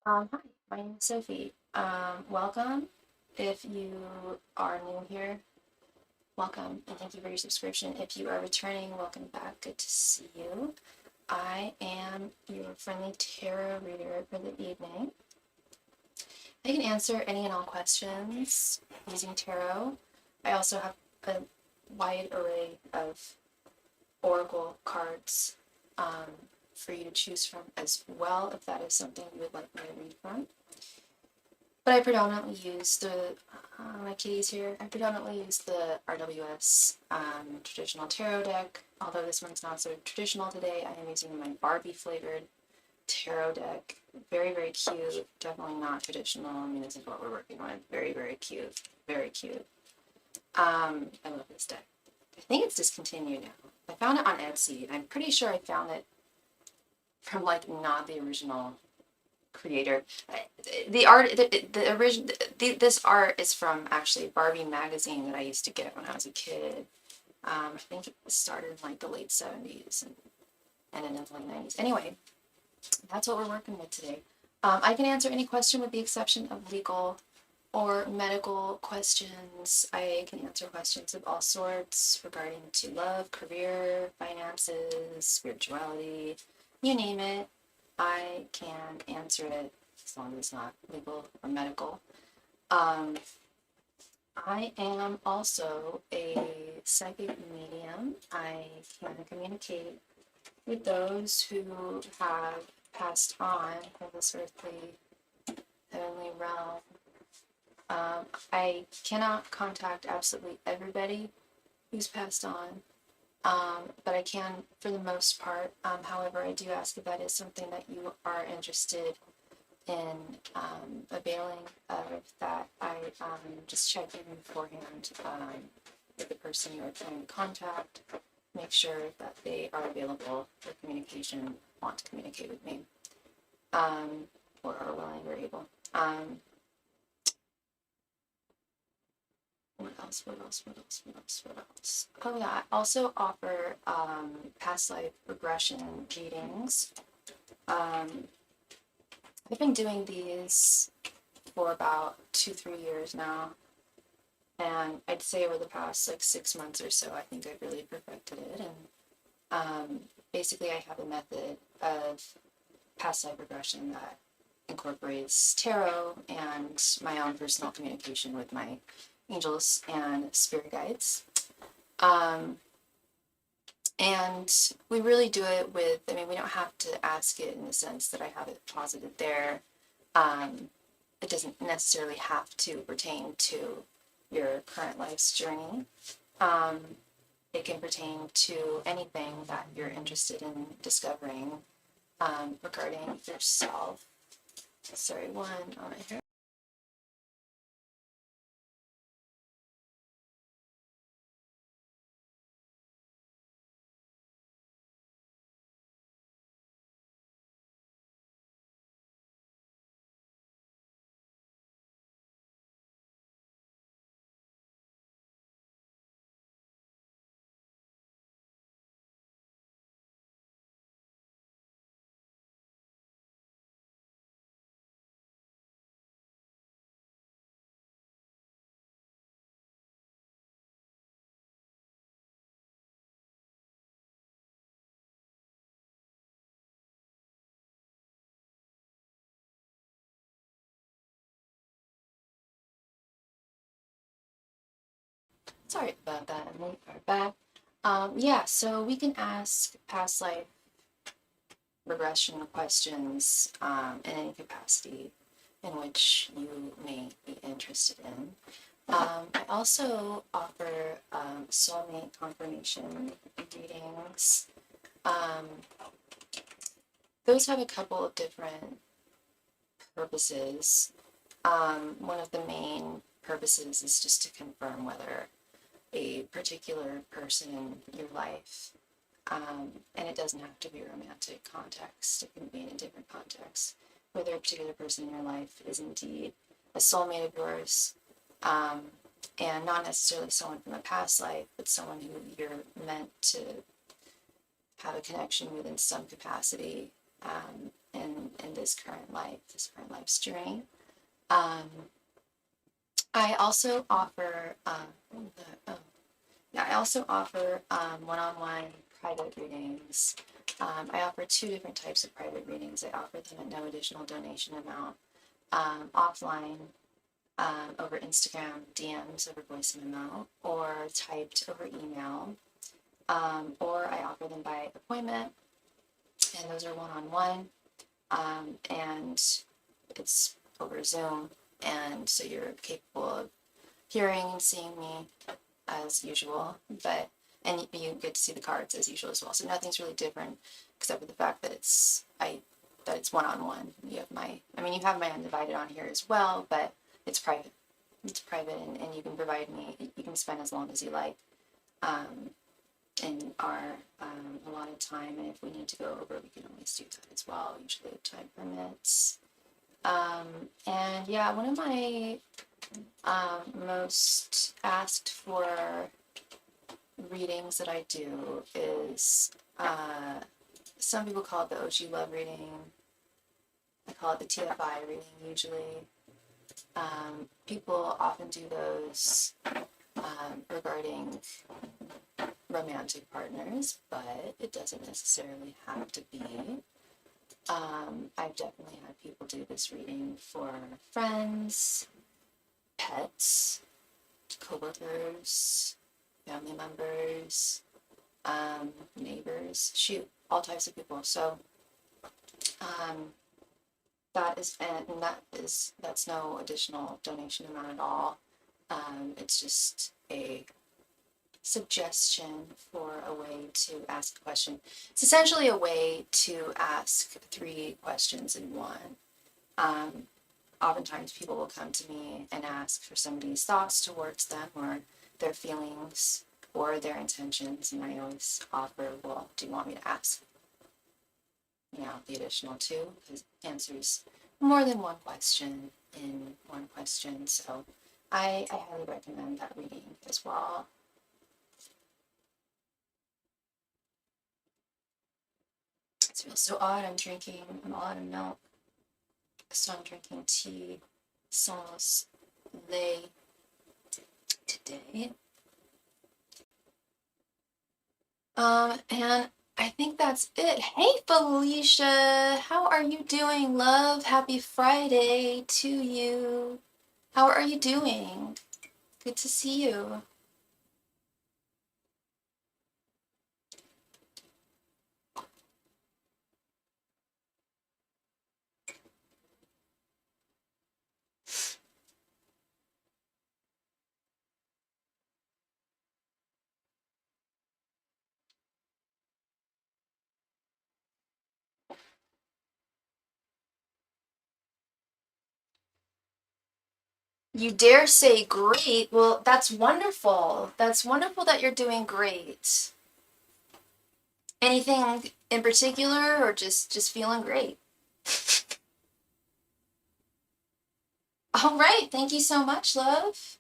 Hi, my name is Sophie. Welcome. If you are new here, welcome and thank you for your subscription. If you are returning, welcome back. Good to see you. I am your friendly tarot reader for the evening. I can answer any and all questions using tarot. I also have a wide array of oracle cards for you to choose from as well, if that is something you would like me to read from. But I predominantly use my kitties here, I predominantly use the RWS traditional tarot deck, although this one's not so traditional today. I am using my Barbie flavored tarot deck. Very, very cute, definitely not traditional. I mean, this is what we're working with. Very, very cute, very cute. I love this deck. I think it's discontinued now. I found it on Etsy, and I'm pretty sure I found it from like not the original creator. The art, the original, this art is from actually Barbie magazine that I used to get when I was a kid. I think it started in like the late 70s and ended in the late 90s. Anyway, that's what we're working with today. I can answer any question with the exception of legal or medical questions. I can answer questions of all sorts regarding to love, career, finances, spirituality, you name it. I can answer it as long as it's not legal or medical. I am also a psychic medium. I can communicate with those who have passed on from this earthly heavenly realm. I cannot contact absolutely everybody who's passed on, but I can for the most part. However, I do ask if that is something that you are interested in availing of, that I just check in beforehand with the person you are trying to contact, make sure that they are available for communication, want to communicate with me, or are willing or able. What else? Oh yeah, I also offer past life regression readings. I've been doing these for about 2-3 years now, and I'd say over the past like 6 months or so, I think I've really perfected it. And basically, I have a method of past life regression that incorporates tarot and my own personal communication with my angels and spirit guides. And we really do it with, I mean, we don't have to ask it in the sense that I have it posited there. It doesn't necessarily have to pertain to your current life's journey. It can pertain to anything that you're interested in discovering regarding yourself. Sorry, one on my hair. Sorry about that. We are back. Yeah, so we can ask past life regression questions in any capacity in which you may be interested in. I also offer soulmate confirmation readings. Those have a couple of different purposes. One of the main purposes is just to confirm whether a particular person in your life, and it doesn't have to be a romantic context, it can be in a different context, whether a particular person in your life is indeed a soulmate of yours, and not necessarily someone from a past life, but someone who you're meant to have a connection with in some capacity in this current life's journey. I also offer I also offer one-on-one private readings. I offer two different types of private readings. I offer them at no additional donation amount, offline, over Instagram DMs, over voice memo, or typed over email, or I offer them by appointment, and those are one-on-one, and it's over Zoom, and so you're capable of hearing and seeing me as usual, and you get to see the cards as usual as well. So nothing's really different except for the fact that it's one-on-one. You have my undivided on here as well, but it's private. It's private, and you can spend as long as you like in our allotted time, and if we need to go over, we can always do that as well. Usually time permits. And yeah, one of my most asked for readings that I do is, some people call it the OG love reading. I call it the TFI reading usually. People often do those regarding romantic partners, but it doesn't necessarily have to be. I've definitely had people do this reading for friends, pets, coworkers, family members, neighbors, all types of people. So that's no additional donation amount at all. It's just a suggestion for a way to ask a question. It's essentially a way to ask 3 questions in one. Oftentimes people will come to me and ask for somebody's thoughts towards them, or their feelings, or their intentions, and I always offer, well, do you want me to ask the additional 2? Because it answers more than one question in one question. So I highly recommend that reading as well. It feels so odd. I'm all out of milk. So I'm drinking tea sans lait today. And I think that's it. Hey, Felicia, how are you doing, love? Happy Friday to you. How are you doing? Good to see you. You dare say great? Well, that's wonderful. That's wonderful that you're doing great. Anything in particular, or just feeling great? All right, thank you so much, love.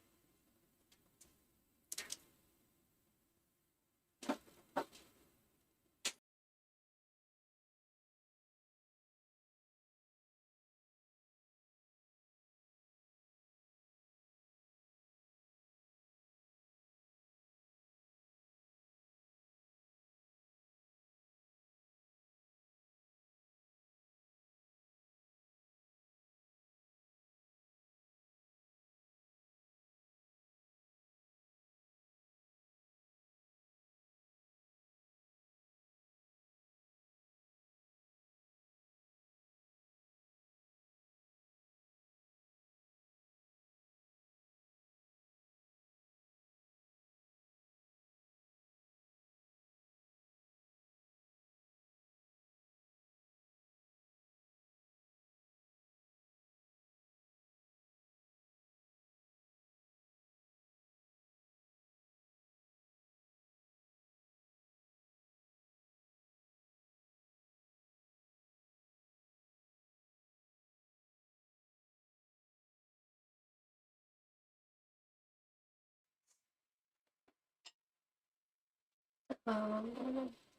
Oh,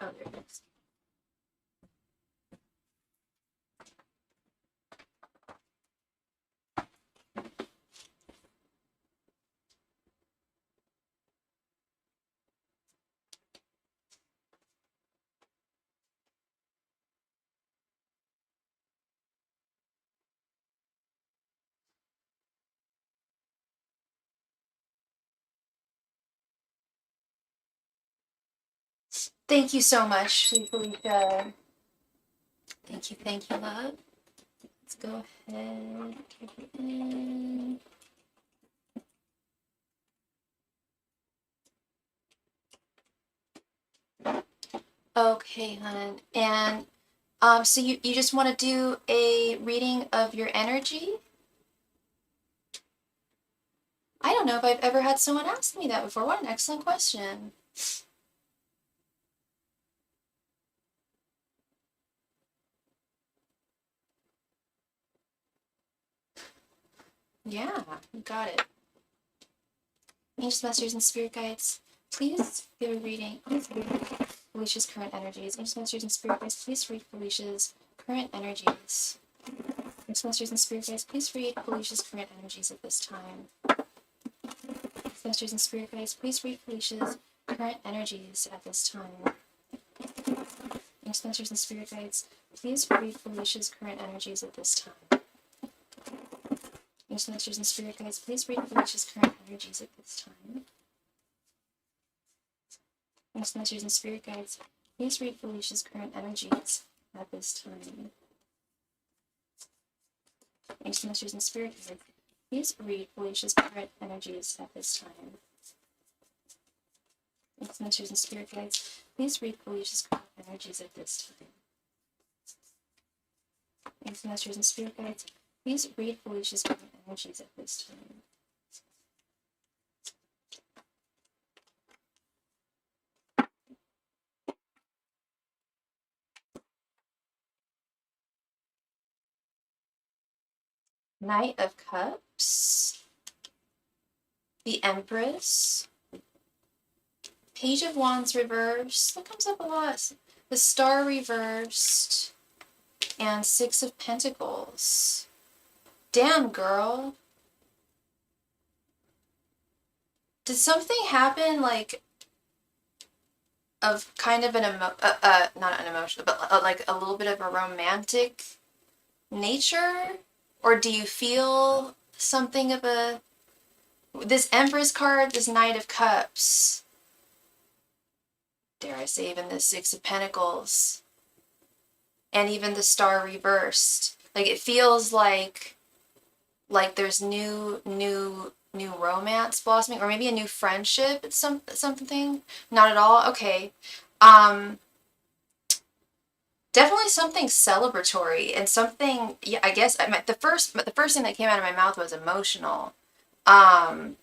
there it is. Thank you so much, sweet Felicia. Thank you, love. Let's go ahead. Type it in. Okay, hon. And so you just want to do a reading of your energy? I don't know if I've ever had someone ask me that before. What an excellent question. Yeah, you got it. Angels, masters, and spirit guides, please give a reading. Please read Felicia's current energies. Angels, masters, and spirit guides, please read Felicia's current energies. Angels, masters, and spirit guides, please read Felicia's current energies at this time. Angels, masters, and spirit guides, please read Felicia's current energies at this time. Angels, masters, and spirit guides, please read Felicia's current energies at this time. Angels, masters, and spirit guides, please read Felicia's current energies at this time. Angels, masters, and spirit guides, please read Felicia's current energies at this time. Angels, masters, and spirit guides, please read Felicia's current energies at this time. Angels, masters, and spirit guides, please read Felicia's current energies at this time. Angels, masters, and spirit guides, please read Felicia's current energies at this time. Knight of Cups, the Empress, Page of Wands reversed, that comes up a lot, the Star reversed, and Six of Pentacles. Damn, girl. Did something happen, like, of kind of an not an emotional, but like a little bit of a romantic nature? Or do you feel something of a... This Empress card, this Knight of Cups, dare I say even the Six of Pentacles, and even the Star reversed. Like, it feels like there's new romance blossoming, or maybe a new friendship. It's something. Not at all. Okay. Definitely something celebratory and something. Yeah, I guess the first thing that came out of my mouth was emotional. But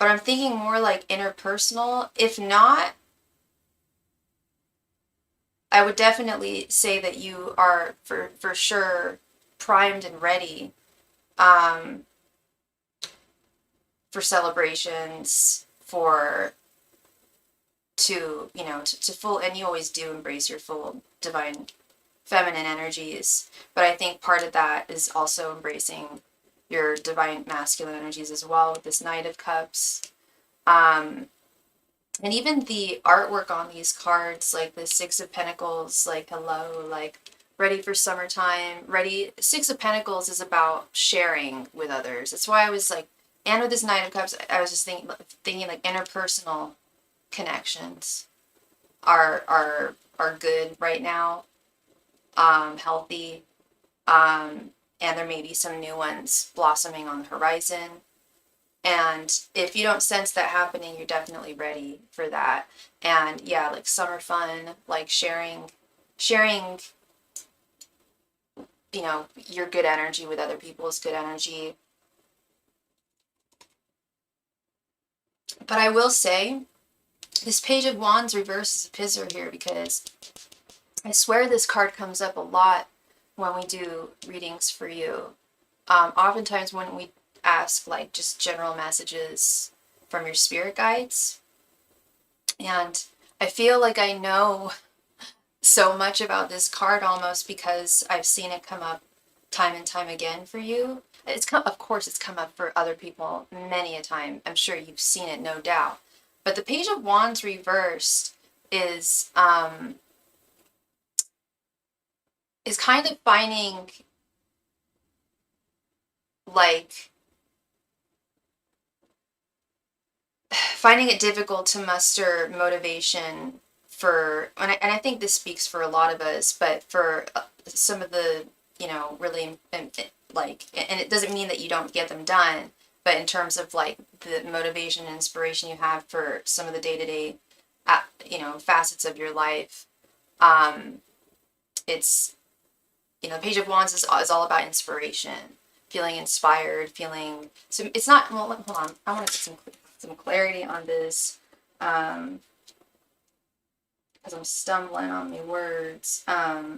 I'm thinking more like interpersonal. If not, I would definitely say that you are for sure primed and ready for celebrations, to full, and you always do embrace your full divine feminine energies, but I think part of that is also embracing your divine masculine energies as well with this Knight of Cups. And even the artwork on these cards, like the Six of Pentacles, like hello, like ready for summertime, ready. Six of Pentacles is about sharing with others. That's why I was like, and with this Knight of Cups, I was just thinking like interpersonal connections are good right now, healthy, and there may be some new ones blossoming on the horizon. And if you don't sense that happening, you're definitely ready for that. And yeah, like summer fun, like sharing, your good energy with other people's good energy. But I will say, this Page of Wands reverse is a pisser here, because I swear this card comes up a lot when we do readings for you. Oftentimes when we ask like just general messages from your spirit guides, and I feel like I know so much about this card almost because I've seen it come up time and time again for you. Of course it's come up for other people many a time. I'm sure you've seen it, no doubt. But the Page of Wands reversed is kind of finding like finding it difficult to muster motivation for, and I think this speaks for a lot of us, but for some of the, really, like, and it doesn't mean that you don't get them done, but in terms of like the motivation and inspiration you have for some of the day-to-day, facets of your life, it's, Page of Wands is all about inspiration, feeling inspired, so it's not, well, hold on, I want to get some clarity on this, because I'm stumbling on my words. Yeah,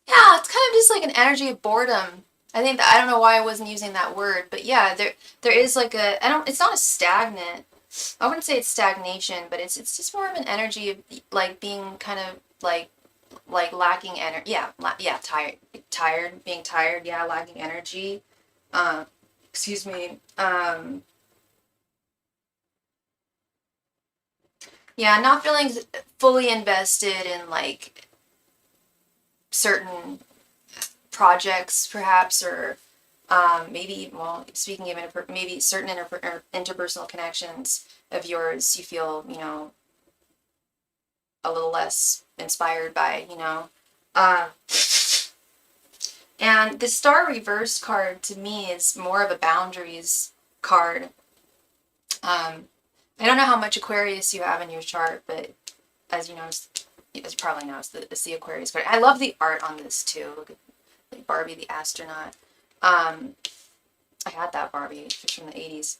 it's kind of just like an energy of boredom. I think that, I don't know why I wasn't using that word, but yeah, there is like it's not a stagnant, I wouldn't say it's stagnation, but it's just more of an energy of like being kind of like lacking energy. Yeah, being tired, yeah, lacking energy. Excuse me. Yeah, not feeling fully invested in like certain projects, perhaps, or maybe, well, speaking of maybe certain interpersonal connections of yours, you feel, a little less inspired by, Uh, and the Star Reverse card to me is more of a boundaries card. I don't know how much Aquarius you have in your chart, but as you know, as you probably know, it's the Aquarius card. I love the art on this too. Look at like Barbie the astronaut. I had that Barbie. It's from the 80s.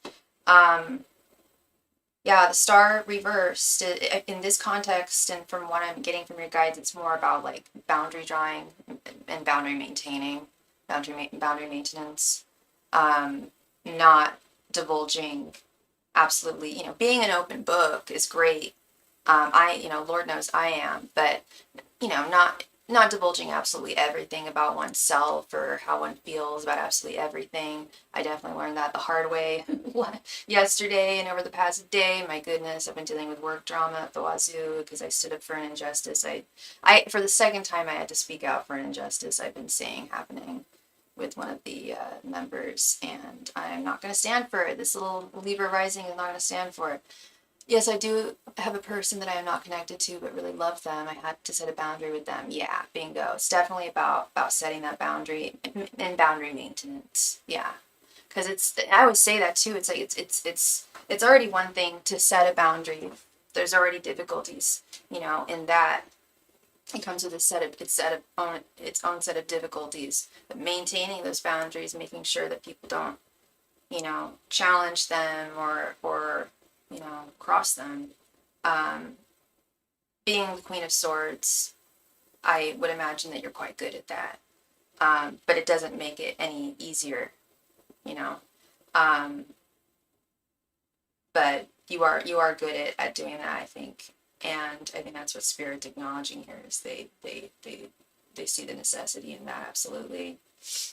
Yeah, the star reversed in this context, and from what I'm getting from your guides, it's more about like boundary drawing and boundary maintaining, boundary maintenance, not divulging. Absolutely, being an open book is great. Lord knows I am, but not divulging absolutely everything about oneself or how one feels about absolutely everything. I definitely learned that the hard way yesterday and over the past day. My goodness, I've been dealing with work drama at the wazoo because I stood up for an injustice. I for the second time I had to speak out for an injustice I've been seeing happening with one of the members, and I'm not going to stand for it. This little Libra rising is not going to stand for it. Yes, I do have a person that I am not connected to, but really love them. I had to set a boundary with them. Yeah, bingo. It's definitely about setting that boundary and boundary maintenance. Yeah, because I always say that too. It's like it's already one thing to set a boundary. There's already difficulties, in that. It comes with its own set of difficulties. But maintaining those boundaries, making sure that people don't, challenge them or cross them. Being the Queen of Swords, I would imagine that you're quite good at that. But it doesn't make it any easier, you know. Um, but you are good at doing that, I think. And I think that's what Spirit's acknowledging here is they see the necessity in that, absolutely.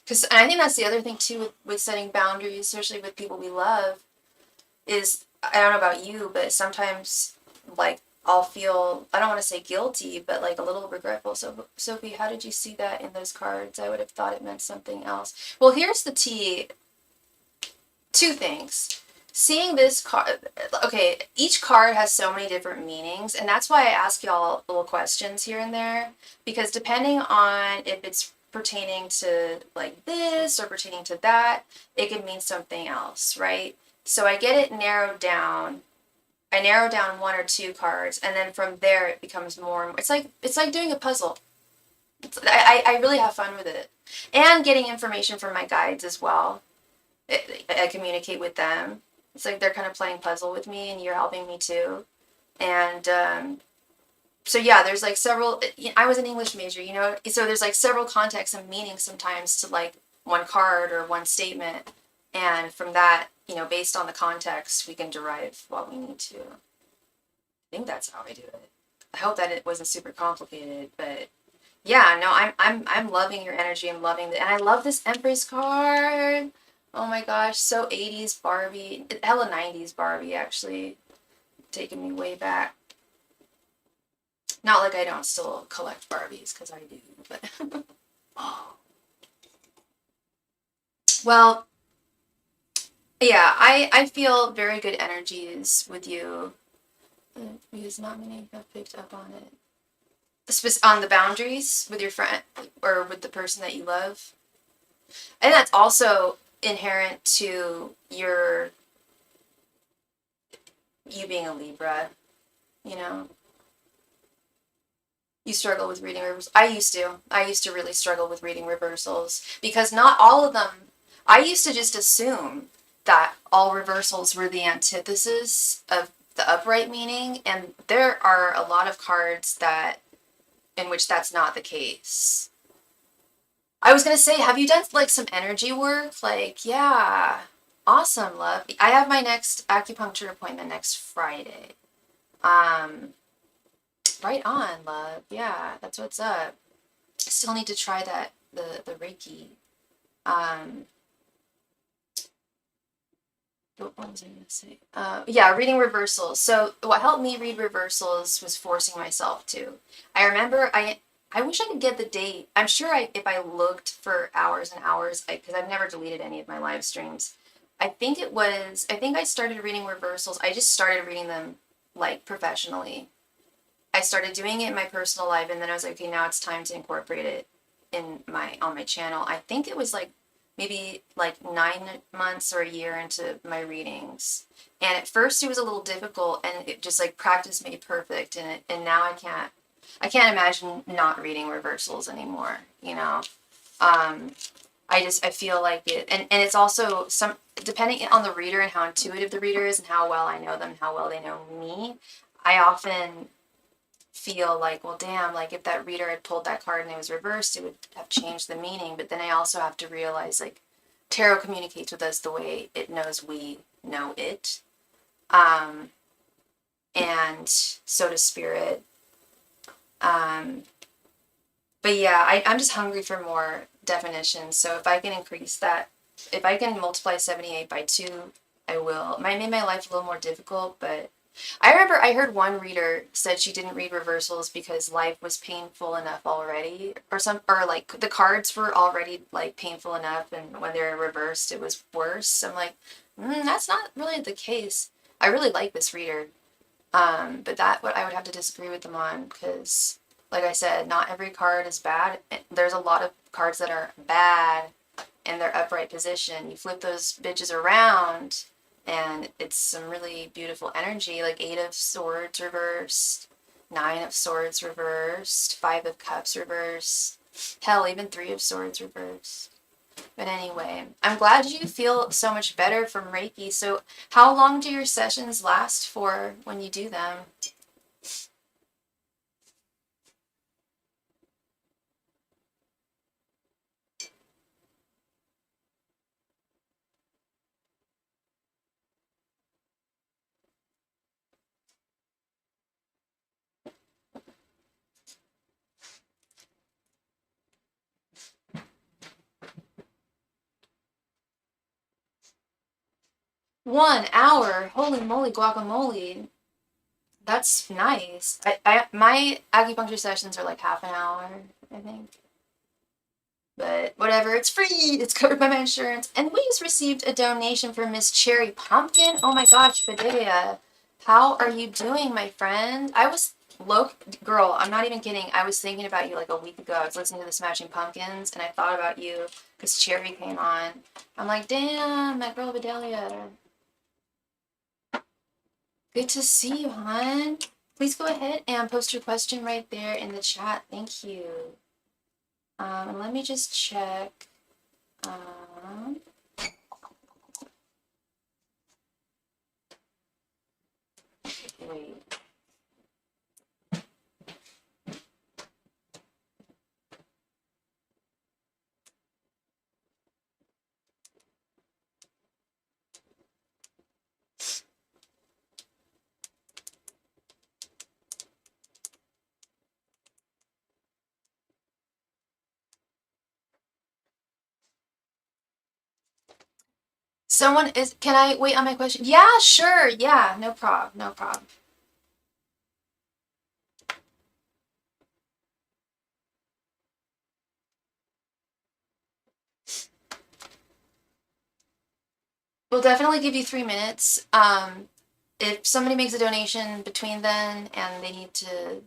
Because I think that's the other thing too with setting boundaries, especially with people we love, is I don't know about you, but sometimes like I'll feel, I don't want to say guilty, but like a little regretful. So Sophie, how did you see that in those cards? I would have thought it meant something else. Well, here's the tea. Two things. Seeing this card, okay, each card has so many different meanings, and that's why I ask y'all little questions here and there, because depending on if it's pertaining to like this or pertaining to that, it could mean something else, right? So I get it narrowed down. I narrow down one or two cards, and then from there it becomes more and more. It's like doing a puzzle. I really have fun with it, and getting information from my guides as well. I communicate with them. It's like they're kind of playing puzzle with me, and you're helping me too. And so yeah, there's like several. I was an English major, so there's like several contexts and meanings sometimes to like one card or one statement, and from that, based on the context, we can derive what we need to. I think that's how I do it. I hope that it wasn't super complicated, but yeah, no, I'm loving your energy. I'm loving and I love this Empress card. Oh my gosh, so 80s Barbie, hella 90s Barbie, actually, taking me way back. Not like I don't still collect Barbies, because I do, but well, Yeah, I feel very good energies with you because not many have picked up on it. On the boundaries with your friend or with the person that you love. And that's also inherent to you being a Libra, you know. You struggle with reading reversals. I used to really struggle with reading reversals because not all of them. I used to just assume that all reversals were the antithesis of the upright meaning, and there are a lot of cards that in which that's not the case. I was gonna say, have you done like some energy work? Like, yeah, awesome, love. I have my next acupuncture appointment next Friday. Um, right on, love. Yeah, that's what's up. Still need to try that the Reiki. Um, what was I gonna say? Yeah, reading reversals. So what helped me read reversals was forcing myself to. I remember I wish I could get the date. I'm sure if I looked for hours and hours, because I've never deleted any of my live streams. I think I started reading reversals. I just started reading them like professionally. I started doing it in my personal life, and then I was like, okay, now it's time to incorporate it on my channel. I think it was like maybe like 9 months or a year into my readings. And at first it was a little difficult, and it just like practice made perfect, and now I can't imagine not reading reversals anymore, you know. Um I feel like it, and it's also some depending on the reader and how intuitive the reader is and how well I know them and how well they know me. I often feel like, well, damn, like if that reader had pulled that card and it was reversed, it would have changed the meaning. But then I also have to realize, like, tarot communicates with us the way it knows we know it. Um, and so does spirit. Um, but yeah, I'm just hungry for more definitions. So if I can increase that, if I can multiply 78 by 2, I will. Might make my life a little more difficult, but I remember I heard one reader said she didn't read reversals because life was painful enough already, or like the cards were already like painful enough, and when they're reversed, it was worse. I'm like, that's not really the case. I really like this reader, but that what I would have to disagree with them on because, like I said, not every card is bad. There's a lot of cards that are bad in their upright position. You flip those bitches around, and it's some really beautiful energy, like 8 of Swords reversed, 9 of Swords reversed, 5 of Cups reversed, hell, even 3 of Swords reversed. But anyway, I'm glad you feel so much better from Reiki. So, how long do your sessions last for when you do them? 1 hour? Holy moly, guacamole. That's nice. My acupuncture sessions are like half an hour, I think. But whatever, it's free. It's covered by my insurance. And we just received a donation from Miss Cherry Pumpkin. Oh my gosh, Fidelia. How are you doing, my friend? Girl, I'm not even kidding. I was thinking about you like a week ago. I was listening to the Smashing Pumpkins, and I thought about you because Cherry came on. I'm like, damn, my girl Fidelia. Good to see you, hon. Please go ahead and post your question right there in the chat. Thank you. And let me just check. Um, wait. Can I wait on my question? Yeah, sure. Yeah, no problem. No problem. We'll definitely give you 3 minutes. If somebody makes a donation between then and they need to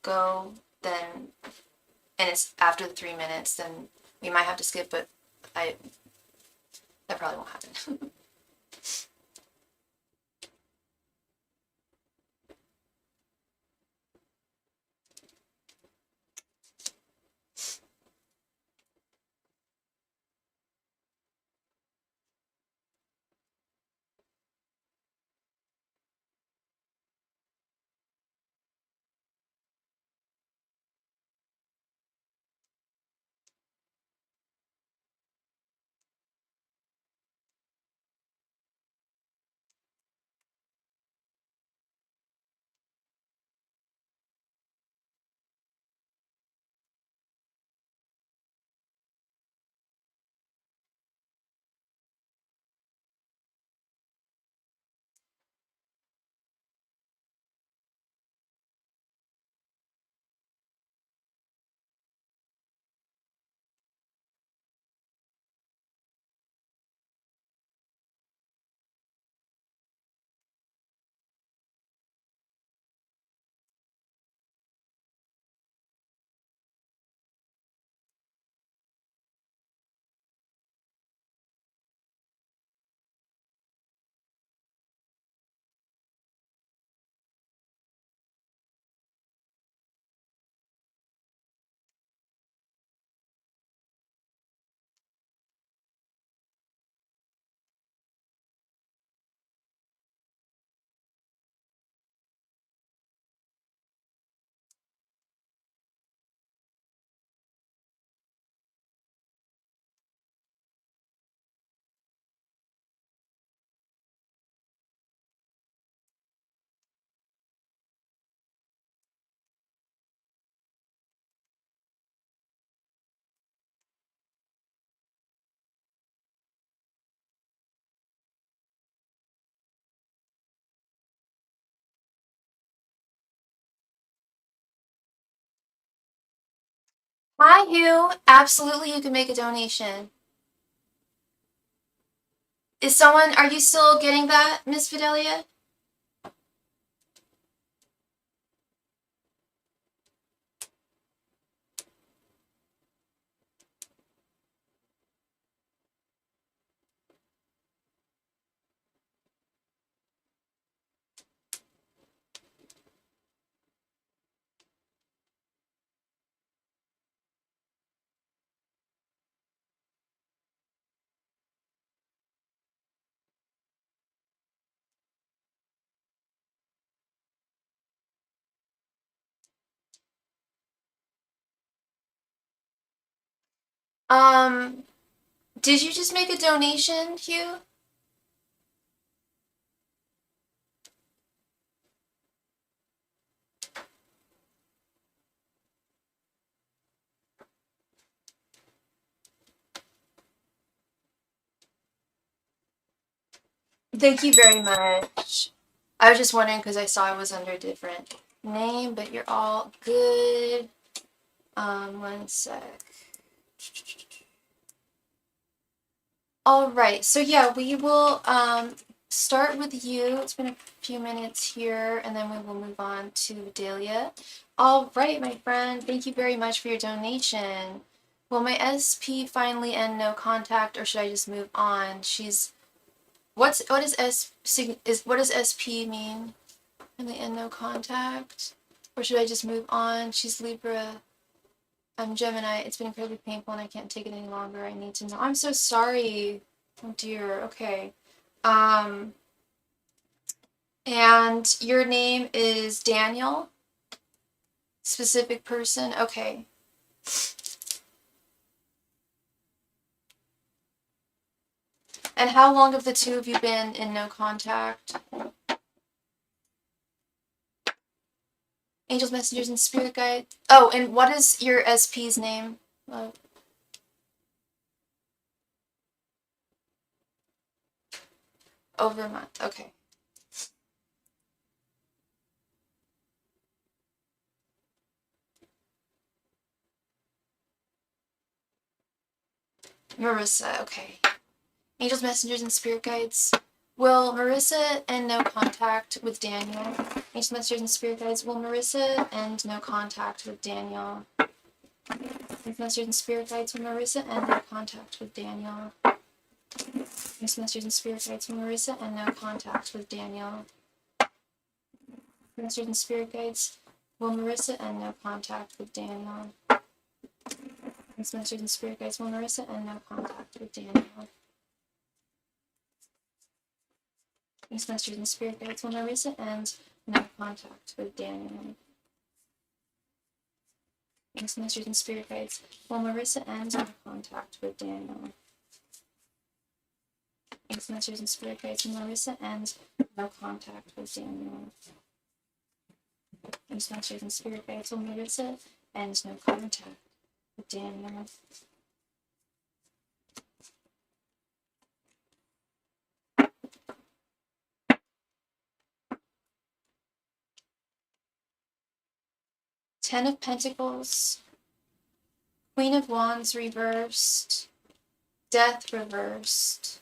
go, then, and it's after the 3 minutes, then we might have to skip, but that probably won't happen. Hi, Hugh. Absolutely, you can make a donation. Are you still getting that, Miss Fidelia? Um, did you just make a donation, Hugh? Thank you very much. I was just wondering because I saw it was under a different name, but you're all good. One sec. All right, so yeah, we will start with you. It's been a few minutes here, and then we will move on to Dahlia. All right, my friend, thank you very much for your donation. Will my SP finally end no contact, or should I just move on? What does SP mean? Finally end no contact, or should I just move on? She's Libra. I'm Gemini. It's been incredibly painful and I can't take it any longer. I need to know. I'm so sorry. Oh dear. Okay. Um, and your name is Daniel? Specific person? Okay. And how long have the two of you been in no contact? Angels, messengers, and spirit guide. Oh, and what is your SP's name? Over a month. Okay. Marissa. Okay. Angels, messengers, and spirit guides. Will Marissa end no contact with Daniel? Angels, messengers, and spirit guides. Will Marissa end no contact with Daniel? Angels, messengers, and spirit guides. Will Marissa end no contact with Daniel? Angels, messengers, and spirit guides. Will Marissa end no contact with Daniel? Messengers and spirit guides. Will Marissa end no contact with Daniel? Messengers and spirit guides. Will Marissa end no contact with Daniel? Messengers and spirit guides. Will Marissa end no contact with Daniel? Messengers and spirit guides. Will Marissa end no contact with Daniel? Messengers and spirit guides. Will Marissa end no contact with Daniel? Messengers and spirit guides. Will Marissa end no contact with Daniel? 10 of Pentacles, Queen of Wands reversed, Death reversed,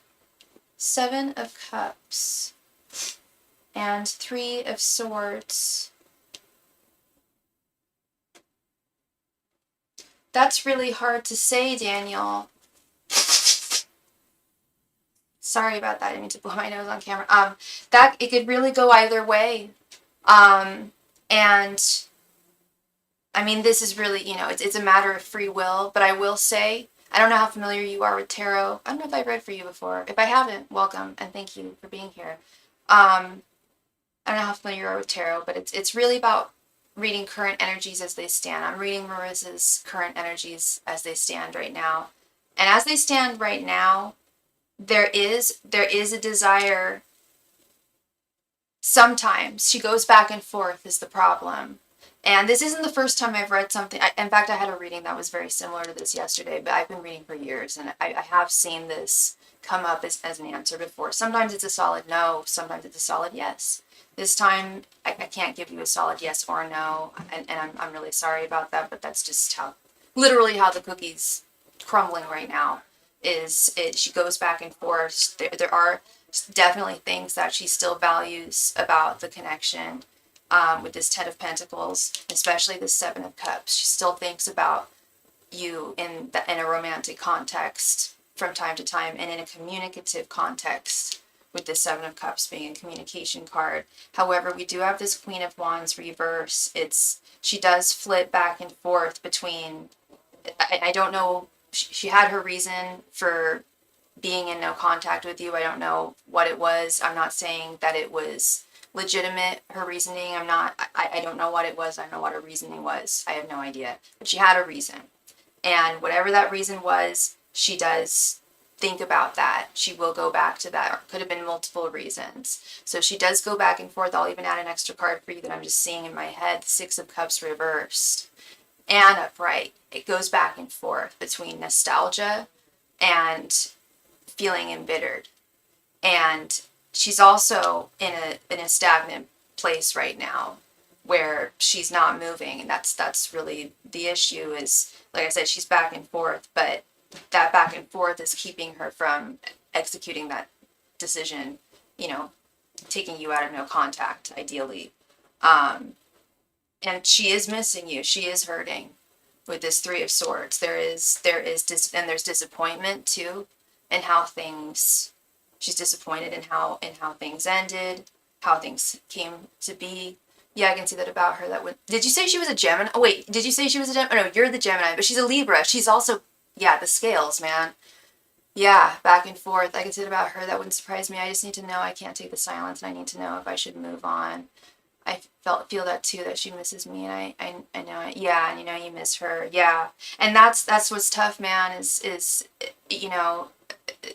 7 of Cups, and 3 of Swords. That's really hard to say, Daniel. Sorry about that. I didn't mean to blow my nose on camera. That it could really go either way. And I mean, this is really, it's a matter of free will, but I will say, I don't know how familiar you are with tarot. I don't know if I've read for you before. If I haven't, welcome, and thank you for being here. I don't know how familiar you are with tarot, but it's really about reading current energies as they stand. I'm reading Marissa's current energies as they stand right now. And as they stand right now, there is a desire. Sometimes she goes back and forth is the problem. And this isn't the first time I've read something. In fact, I had a reading that was very similar to this yesterday, but I've been reading for years, and I have seen this come up as an answer before. Sometimes it's a solid no, sometimes it's a solid yes. This time, I can't give you a solid yes or no, and I'm really sorry about that, but that's just literally how the cookie's crumbling right now. She goes back and forth. There are definitely things that she still values about the connection. With this 10 of Pentacles, especially the 7 of Cups. She still thinks about you in a romantic context from time to time, and in a communicative context, with the 7 of Cups being a communication card. However, we do have this Queen of Wands reverse. She does flip back and forth between, I don't know, she had her reason for being in no contact with you. I don't know what it was. I'm not saying that it was legitimate, her reasoning. I don't know what it was. I don't know what her reasoning was. I have no idea. But she had a reason. And whatever that reason was, she does think about that. She will go back to that. Or it could have been multiple reasons. So she does go back and forth. I'll even add an extra card for you that I'm just seeing in my head. 6 of Cups reversed and upright. It goes back and forth between nostalgia and feeling embittered. And she's also in a stagnant place right now where she's not moving, and that's really the issue. Is, like I said, she's back and forth, but that back and forth is keeping her from executing that decision, taking you out of no contact, ideally. And she is missing you. She is hurting with this 3 of Swords. There's disappointment too in how things. She's disappointed in how things ended, how things came to be. Yeah, I can see that about her. Did you say she was a Gemini? Oh, wait, did you say she was a Gemini? Oh, no, you're the Gemini, but she's a Libra. She's also, the scales, man. Yeah, back and forth. I can see that about her. That wouldn't surprise me. I just need to know. I can't take the silence, and I need to know if I should move on. I feel that too, that she misses me, and I know it. Yeah, and you miss her. Yeah, and that's what's tough, man. Is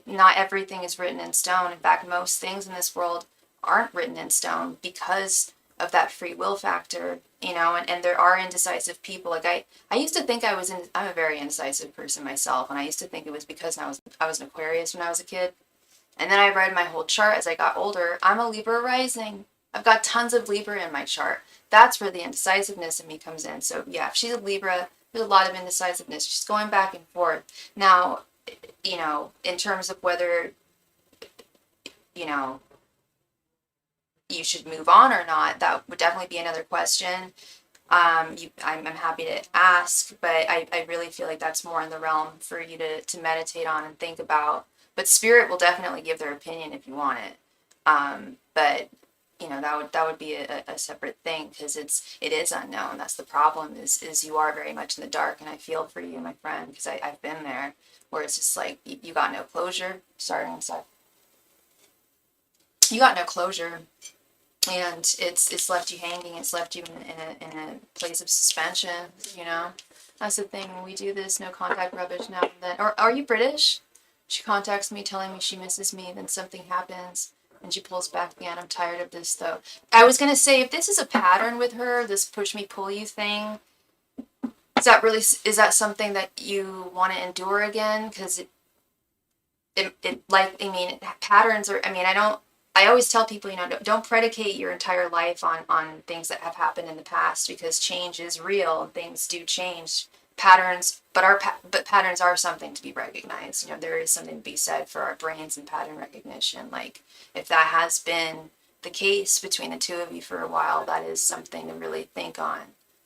not everything is written in stone. In fact, most things in this world aren't written in stone because of that free will factor, and there are indecisive people. Like I used to think I'm a very indecisive person myself, and I used to think it was because I was an Aquarius when I was a kid. And then I read my whole chart as I got older. I'm a Libra rising. I've got tons of Libra in my chart. That's where the indecisiveness in me comes in. So yeah, if she's a Libra, there's a lot of indecisiveness. She's going back and forth. Now, in terms of whether you know, you should move on or not, that would definitely be another question. I'm happy to ask, but I really feel like that's more in the realm for you to meditate on and think about. But spirit will definitely give their opinion if you want it. But you know, that would be a separate thing, because it is unknown. That's the problem, is you are very much in the dark, and I feel for you, my friend, because I've been there, where it's just like you got no closure. Sorry, I'm sorry. You got no closure, and it's left you hanging. It's left you in a place of suspension. You know, that's the thing. When we do this no contact rubbish now and then. Or are you British? She contacts me telling me she misses me. Then something happens, and she pulls back again. I'm tired of this, though. I was gonna say, if this is a pattern with her, this push me pull you thing, is that something that you want to endure again? Because it like, I mean, patterns are, I mean, I always tell people, you know, don't predicate your entire life on things that have happened in the past, because change is real and things do change. Patterns, but patterns are something to be recognized. You know, there is something to be said for our brains and pattern recognition. Like, if that has been the case between the two of you for a while, that is something to really think on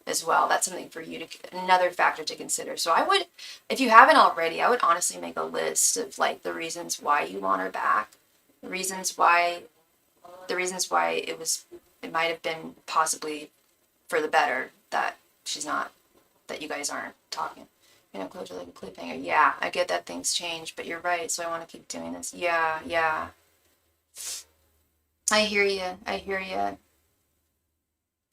as well. That's something for you to, another factor to consider. So I would, if you haven't already, I would honestly make a list of like the reasons why you want her back, the reasons why it might have been possibly for the better that she's not, that you guys aren't talking. You know, closure like a cliffhanger. Yeah, I get that things change, but you're right, so I want to keep doing this. Yeah. I hear you.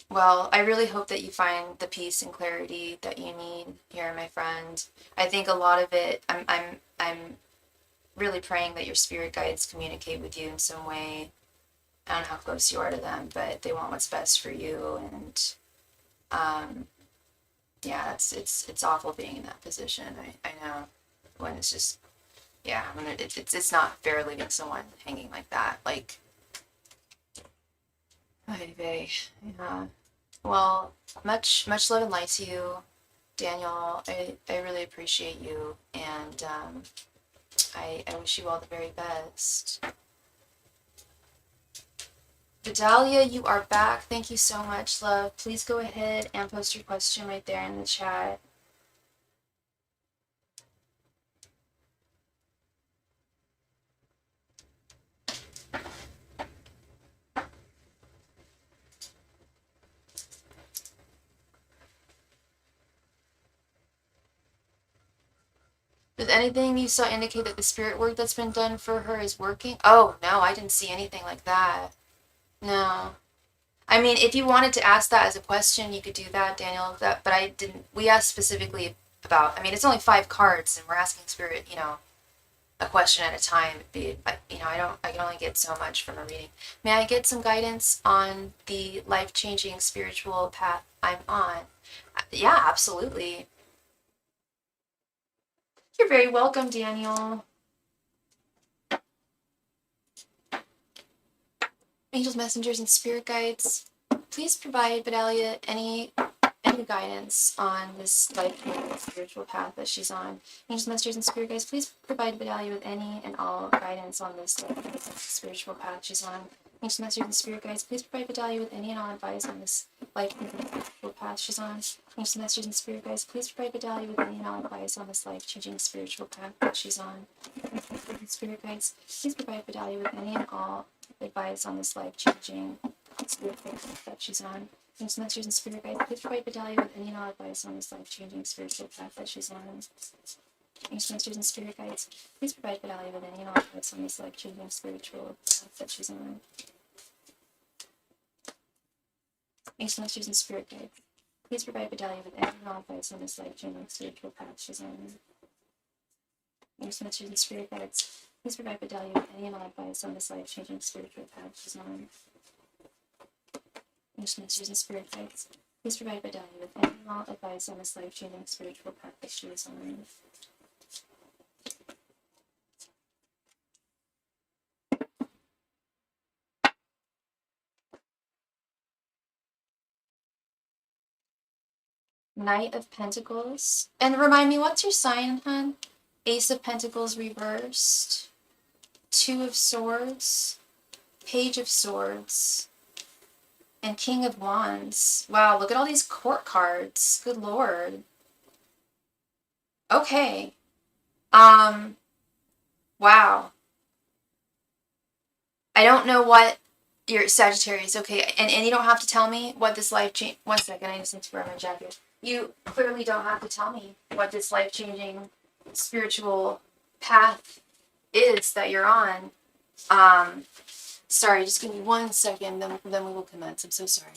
Well, I really hope that you find the peace and clarity that you need here, my friend. I think a lot of it, I'm really praying that your spirit guides communicate with you in some way. I don't know how close you are to them, but they want what's best for you. And yeah, it's awful being in that position. I know, when it's just, yeah, when it's not fair leaving someone hanging like that. Like, ay vey, yeah. Well, much love and light to you, Daniel. I really appreciate you, and I wish you all the very best. Vidalia, you are back. Thank you so much, love. Please go ahead and post your question right there in the chat. Does anything you saw indicate that the spirit work that's been done for her is working? Oh, no, I didn't see anything like that. No. I mean, if you wanted to ask that as a question, you could do that, Daniel. But I didn't. We asked specifically about. I mean, it's only 5 cards, and we're asking spirit, you know, a question at a time. You know, I can only get so much from a reading. May I get some guidance on the life-changing spiritual path I'm on? Yeah, absolutely. You're very welcome, Daniel. Angels, messengers, and spirit guides, please provide Vidalia any guidance on this life spiritual path that she's on. Angels, messengers, and spirit guides, please provide Vidalia with any and all guidance on this spiritual path she's on. Angels, messengers, and spirit guides, please provide Vidalia with any and all advice on this life spiritual path she's on. Angels, messengers, and spirit guides, please provide Vidalia with any and all advice on this life-changing spiritual path that she's on. Angels, messengers, and spirit guides, please provide Vidalia with any and all advice on this life-changing spiritual path that she's on. Angels, messengers, and spirit guides, please provide Vidalia with any and all advice on this life-changing spiritual path that she's on. Angels, messengers, and spirit guides, please provide Vidalia with any and all advice on this life-changing spiritual path that she's on. Angels, messengers, and spirit guides, please provide Vidalia with any and all advice on this life-changing spiritual path she's on. Angels, messengers, and spirit guides, please provide Vidalia with any and all advice on this life-changing spiritual path she's on. Angels, messengers, and spirit guides, please provide Vidalia with any and all advice on this life-changing spiritual path that she is on. Knight of Pentacles. And remind me, what's your sign, hon? Ace of Pentacles reversed. 2 of Swords. Page of Swords, and King of Wands. Wow, look at all these court cards. Good Lord. Okay. Wow. I don't know what your Sagittarius, okay, and you don't have to tell me what this life change. One second, I just need to wear my jacket. You clearly don't have to tell me what this life-changing spiritual path is that you're on. Sorry, just give me 1 second, then we will commence. I'm so sorry.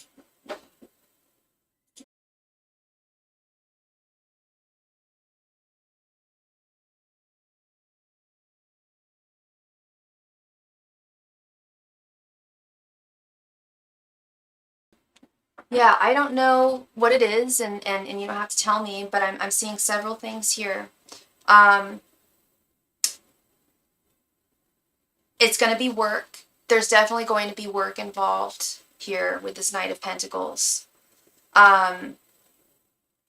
Yeah, I don't know what it is, and you don't have to tell me, but I'm seeing several things here. It's going to be work. There's definitely going to be work involved here with this Knight of Pentacles. And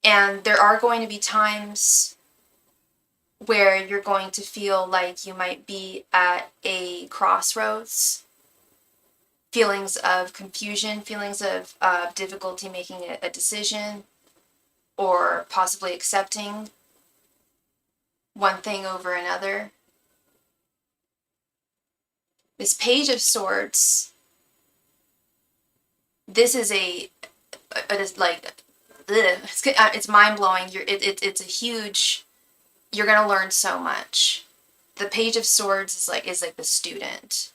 there are going to be times where you're going to feel like you might be at a crossroads. Feelings of confusion, feelings of difficulty making a decision, or possibly accepting one thing over another. This Page of Swords, this is it's mind-blowing. It's a huge, you're gonna learn so much. The Page of Swords is like the student,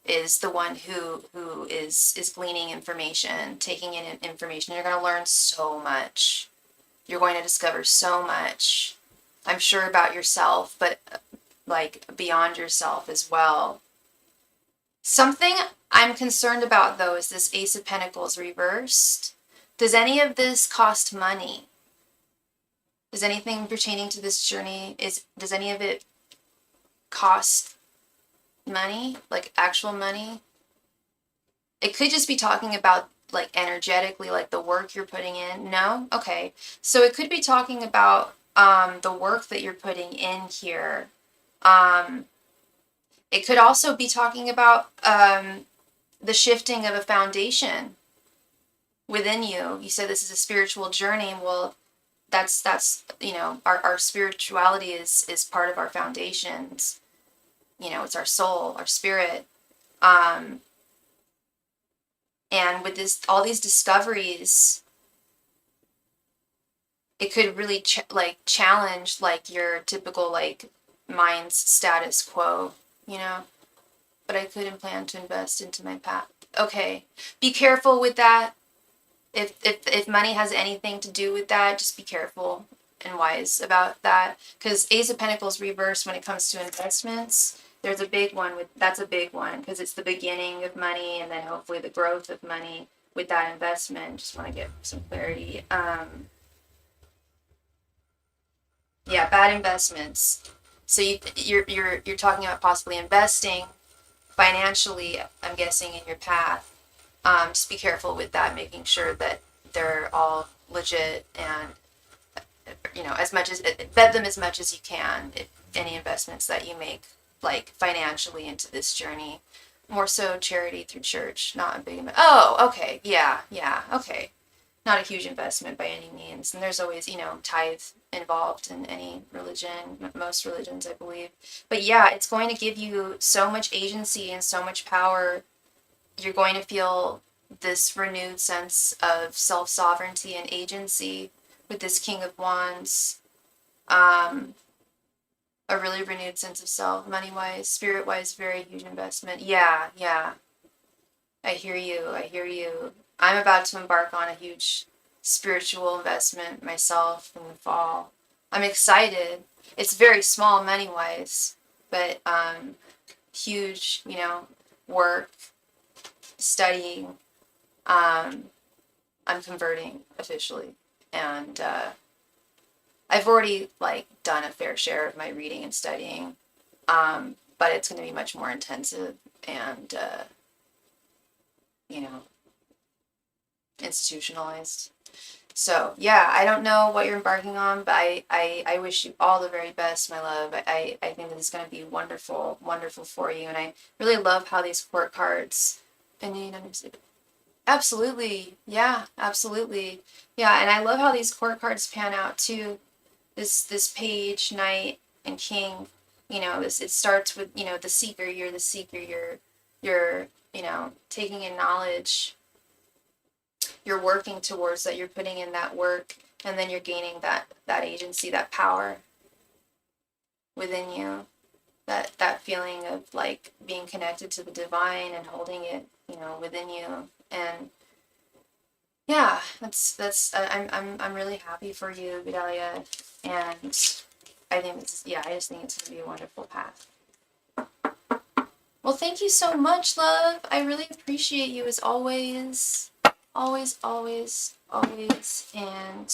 is the one who is gleaning information, taking in information. You're going to learn so much. You're going to discover so much, I'm sure, about yourself, but like beyond yourself as well. Something I'm concerned about, though, is this Ace of Pentacles reversed. Does any of this cost money? Does anything pertaining to this journey, does any of it cost money, like actual money? It could just be talking about like energetically, like the work you're putting in. No? Okay. So it could be talking about the work that you're putting in here. It could also be talking about the shifting of a foundation within you. You said this is a spiritual journey. Well, that's our spirituality is part of our foundations. It's our soul, our spirit. And with all these discoveries, it could really challenge like your typical like mind's status quo, but I couldn't plan to invest into my path. Okay, be careful with that. If money has anything to do with that, just be careful and wise about that, because Ace of Pentacles reversed when it comes to investments. There's a big one that's a big one, because it's the beginning of money and then hopefully the growth of money with that investment. Just want to get some clarity. Yeah, bad investments. So you're talking about possibly investing financially, I'm guessing, in your path. Just be careful with that, making sure that they're all legit, and bet them as much as you can. Any investments that you make, like financially, into this journey, more so charity through church, not a big investment. Oh, okay, yeah, okay, not a huge investment by any means. And there's always tithe involved in any religion, most religions, I believe. But yeah, it's going to give you so much agency and so much power. You're going to feel this renewed sense of self-sovereignty and agency with this King of Wands. A really renewed sense of self, money-wise, spirit-wise, very huge investment. Yeah. I hear you. I'm about to embark on a huge spiritual investment myself in the fall. I'm excited. It's very small money-wise, but huge, work, studying. I'm converting officially, and I've already done a fair share of my reading and studying, but it's going to be much more intensive and institutionalized. So yeah, I don't know what you're embarking on, but I wish you all the very best, my love. I think that it's going to be wonderful, wonderful for you. And I really love how these court cards, and you understand. Absolutely. Yeah, absolutely. Yeah, and I love how these court cards pan out too. This page, knight, and king. This it starts with, the seeker. You're the seeker. You're taking in knowledge. You're working towards that. You're putting in that work, and then you're gaining that agency, that power within you. That feeling of like being connected to the divine and holding it, within you. And yeah, I'm really happy for you, Vidalia, and I just think it's gonna be a wonderful path. Well, thank you so much, love. I really appreciate you as always, always, always, always. And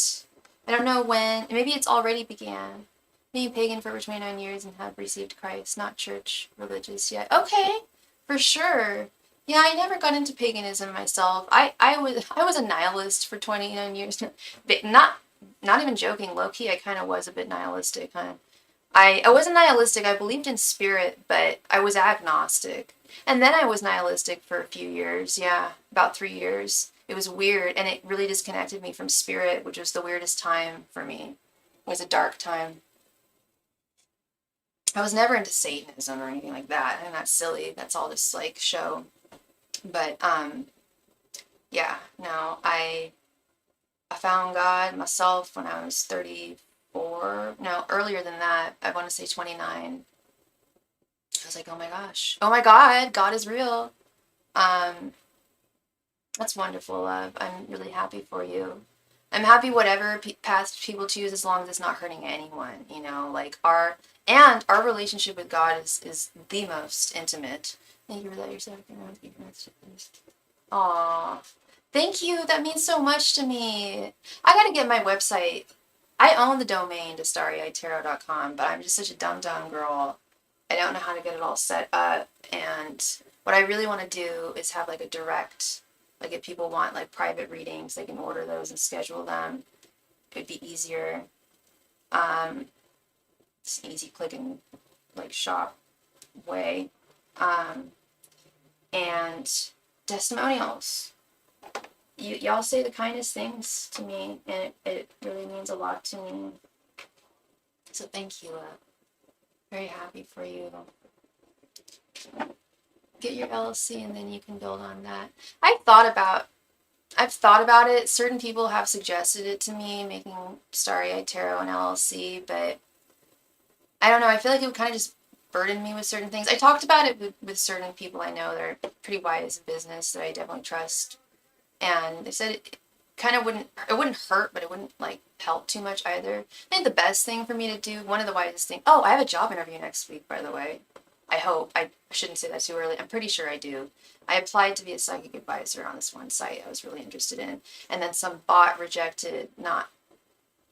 I don't know when. Maybe it's already began. Being pagan for over 29 years and have received Christ, not church religious yet. Okay, for sure. Yeah, I never got into paganism myself. I was a nihilist for 29 years. But not even joking, low key, I kind of was a bit nihilistic, huh? I wasn't nihilistic. I believed in spirit, but I was agnostic. And then I was nihilistic for a few years. Yeah, about 3 years. It was weird, and it really disconnected me from spirit, which was the weirdest time for me. It was a dark time. I was never into Satanism or anything like that, and that's silly. That's all just like show. But yeah, no, I found God myself when I was 34. No, earlier than that. I want to say 29. I was like, oh my gosh, oh my God, God is real. Um, that's wonderful, love. I'm really happy for you. I'm happy whatever path people choose, as long as it's not hurting anyone. Like our relationship with God is the most intimate. Thank you for that. Yourself. Aw, thank you. That means so much to me. I gotta get my website. I own the domain to starrytarot.com, but I'm just such a dumb girl. I don't know how to get it all set up. And what I really want to do is have like a direct, like if people want like private readings, they can order those and schedule them. It'd be easier. It's an easy click and like shop way. And testimonials. Y'all say the kindest things to me, and it really means a lot to me. So thank you. Very happy for you. Get your LLC, and then you can build on that. I've thought about it. Certain people have suggested it to me, making Starry Tarot and LLC, but I don't know. I feel like it would kind of just burden me with certain things. I talked about it with certain people I know that are pretty wise in business that I definitely trust, and they said it kind of wouldn't hurt, but it wouldn't like help too much either. I think the best thing for me to do, one of the wisest things. Oh, I have a job interview next week, by the way. I hope. I shouldn't say that too early. I'm pretty sure I do. I applied to be a psychic advisor on this one site I was really interested in, and then some bot rejected not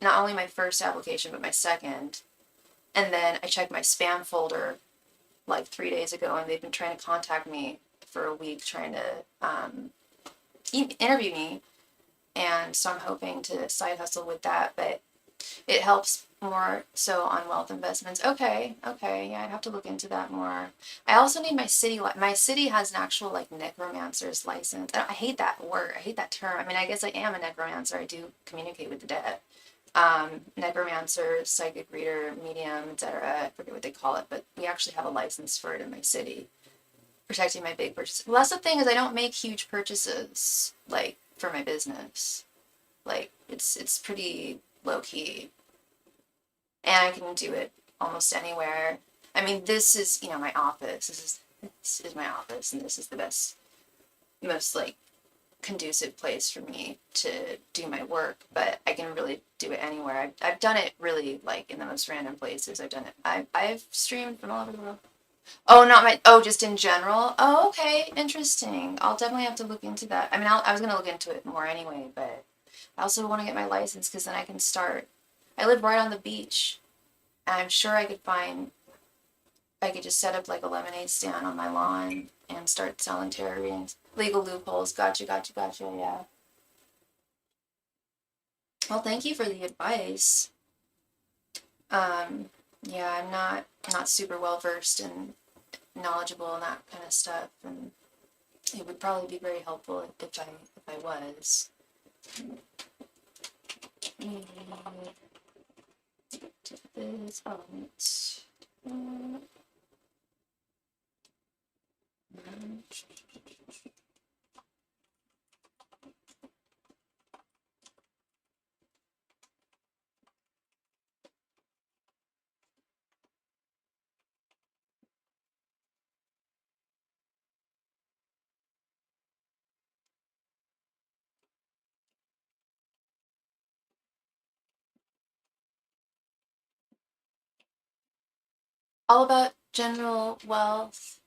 only my first application but my second. And then I checked my spam folder like 3 days ago, and they've been trying to contact me for a week, trying to interview me. And so I'm hoping to side hustle with that, but it helps more so on wealth investments. Okay, yeah, I'd have to look into that more. I also need my city. My city has an actual like necromancer's license. I hate that word. I hate that term. I mean, I guess I am a necromancer. I do communicate with the dead. Necromancer, psychic reader, medium, etc. I forget what they call it, but we actually have a license for it in my city, protecting my big purchases. Well, that's the thing, is I don't make huge purchases like for my business. Like it's pretty low key, and I can do it almost anywhere. I mean, this is my office. This is my office, and this is the most like conducive place for me to do my work. But I can really do it anywhere. I've done it really like in the most random places. I've done it. I've streamed from all over the world. Oh, not my. Oh, just in general. Oh, okay, interesting. I'll definitely have to look into that. I mean, I was gonna look into it more anyway, but I also want to get my license because then I can start. I live right on the beach, and I'm sure I could just set up like a lemonade stand on my lawn and start selling tarot readings. Legal loopholes. Gotcha. Yeah. Well, thank you for the advice. Yeah, I'm not super well versed and knowledgeable and that kind of stuff, and it would probably be very helpful if I was. This element. All about general wealth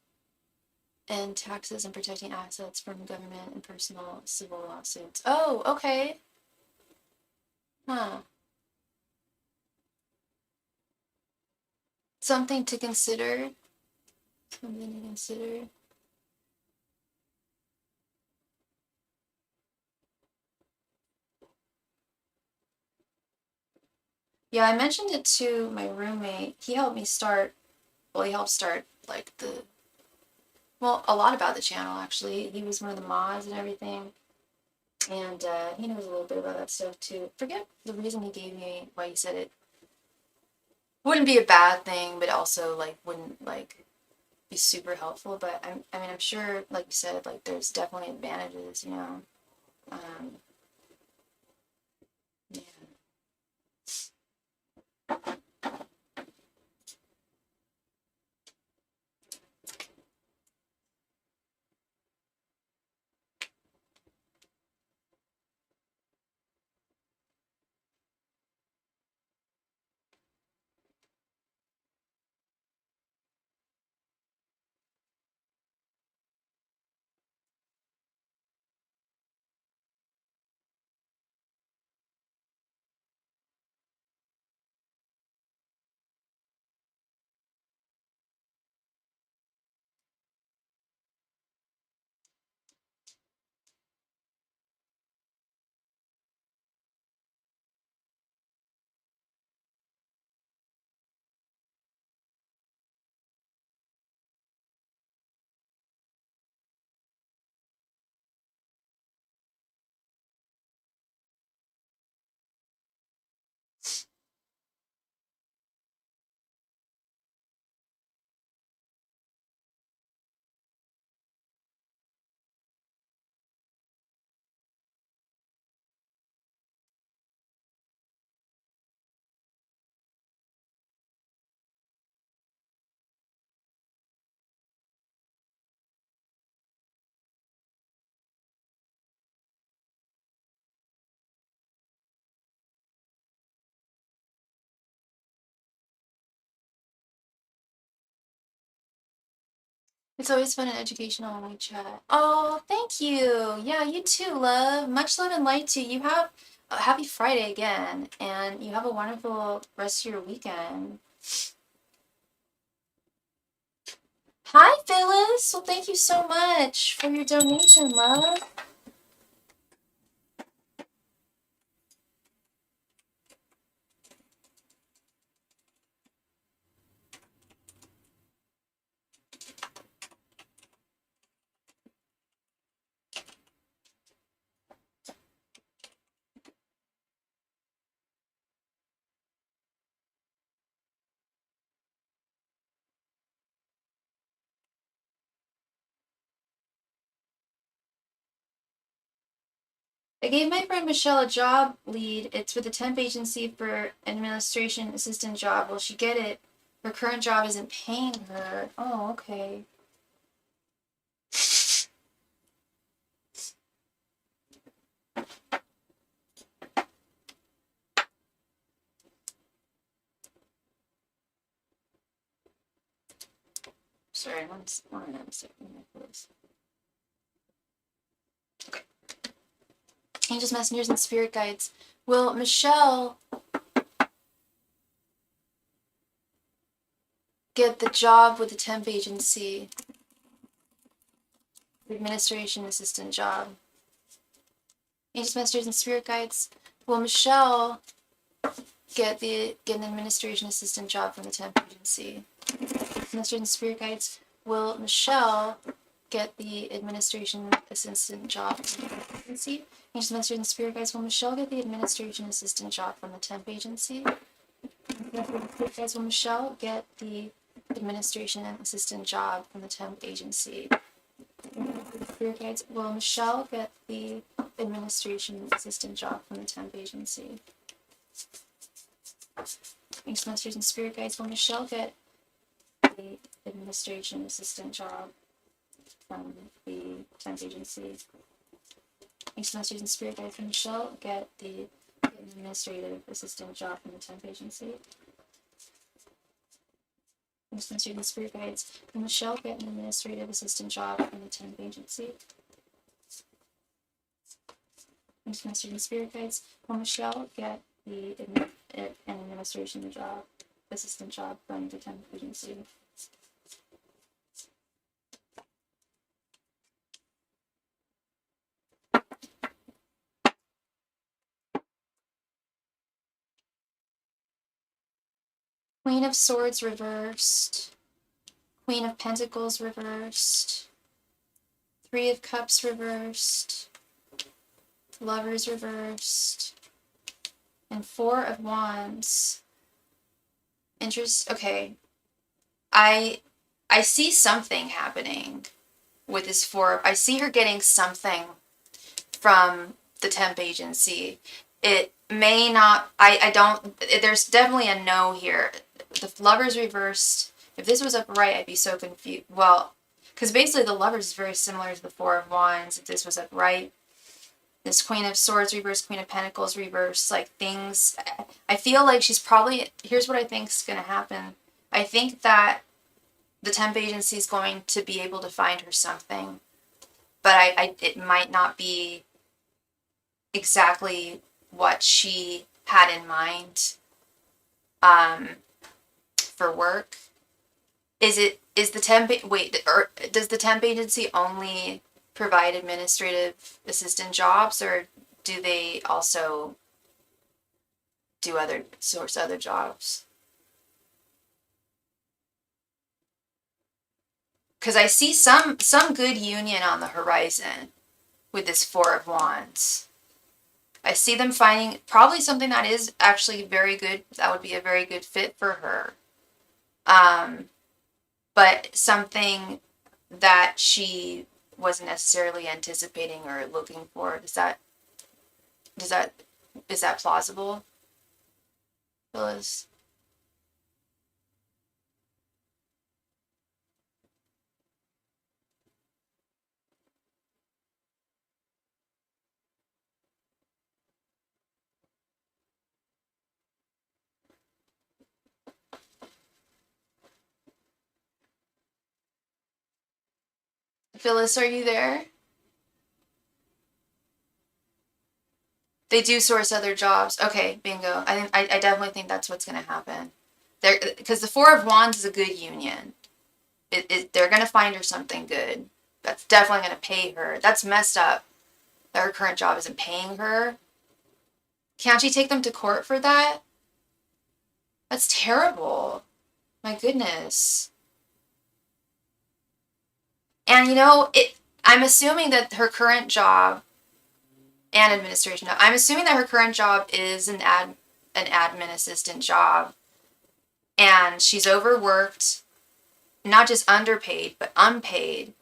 and taxes and protecting assets from government and personal civil lawsuits. Oh, okay. Huh. Something to consider. Something to consider. Yeah, I mentioned it to my roommate. He helped me start, well, he helped start like well, a lot about the channel actually. He was one of the mods and everything. And he knows a little bit about that stuff too. Forget the reason he gave me, why he said it wouldn't be a bad thing, but also like wouldn't like be super helpful. But I mean, I'm sure, like you said, like there's definitely advantages, you know. Um, yeah. It's always fun and educational when we chat. Oh, thank you. Yeah, you too, love. Much love and light to you. You have a happy Friday again, and you have a wonderful rest of your weekend. Hi, Phyllis. Well, thank you so much for your donation, love. I gave my friend Michelle a job lead. It's with a temp agency for administration assistant job. Will she get it? Her current job isn't paying her. Oh, okay. Sorry, one second. Okay. Angels, messengers, and spirit guides. Will Michelle get the job with the temp agency? The administration assistant job. Angels, messengers, and spirit guides. Will Michelle get an administration assistant job from the temp agency? Administration spirit guides. Will Michelle get the administration assistant job from the temp agency? Ancient Masters and Spirit Guides. Will Michelle get the administration assistant job from the temp agency? Spirit Guides. Will Michelle get the administration assistant job from the temp agency? Spirit Guides. Will Michelle get the administration assistant job from the temp agency? Ancient Masters and Spirit Guides. Will Michelle get the administration assistant job from the temp agency? Ancient Masters and Spirit Guides. Will Michelle get the administrative assistant job from the temp agency? Ancient Masters and Spirit Guides. Will Michelle get an administrative assistant job from the temp agency? Ancient Masters and Spirit Guides. Will Michelle get an administration job, assistant job from the temp agency? Queen of Swords reversed. Queen of Pentacles reversed. Three of Cups reversed. Lovers reversed. And Four of Wands. Okay. I see something happening with this four. I see her getting something from the temp agency. It may not, I don't, there's definitely a no here. The Lovers reversed. If this was upright, I'd be so confused. Well, because basically the Lovers is very similar to the Four of Wands. If this was upright, this Queen of Swords reversed, Queen of Pentacles reversed, like things, I feel like she's probably, here's what I think is going to happen. I think that the temp agency is going to be able to find her something, but it might not be exactly what she had in mind for work. Does the temp agency only provide administrative assistant jobs, or do they also do other jobs? Because I see some good union on the horizon with this Four of Wands. I see them finding probably something that is actually very good. That would be a very good fit for her. But something that she wasn't necessarily anticipating or looking for. Is that plausible, Phyllis? Phyllis, are you there? They do source other jobs. Okay, bingo. I definitely think that's what's going to happen. Because the Four of Wands is a good union. They're going to find her something good. That's definitely going to pay her. That's messed up that her current job isn't paying her. Can't she take them to court for that? That's terrible. My goodness. And I'm assuming that her current job and administration, I'm assuming that her current job is an admin assistant job, and she's overworked, not just underpaid, but unpaid.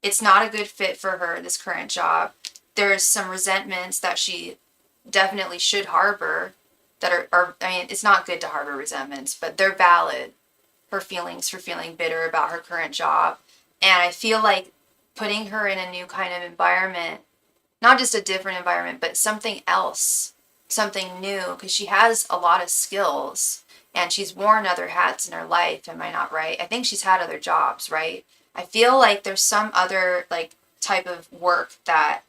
It's not a good fit for her, this current job. There's some resentments that she definitely should harbor that are I mean, it's not good to harbor resentments, but they're valid. Her feelings for feeling bitter about her current job. And I feel like putting her in a new kind of environment, not just a different environment, but something else, something new, because she has a lot of skills and she's worn other hats in her life. Am I not right? I think she's had other jobs, right? I feel like there's some other type of work that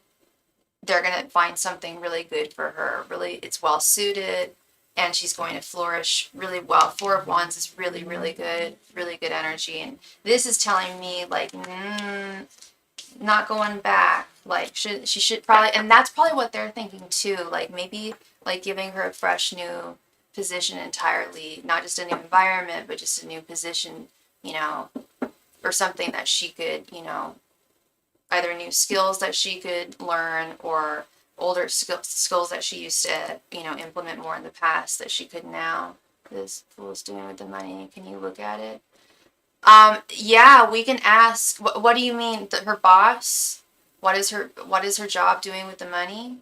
they're going to find something really good for her. Really, it's well suited and she's going to flourish really well. Four of Wands is really, really good energy. And this is telling me not going back. Like, she should probably, and that's probably what they're thinking too. Like, maybe like giving her a fresh new position entirely, not just a new environment, but just a new position, you know, or something that she could, you know, either new skills that she could learn or older skills that she used to, you know, implement more in the past that she could now. This fool's doing with the money. Can you look at it? Yeah, we can ask. What do you mean? Her boss? What is her job doing with the money?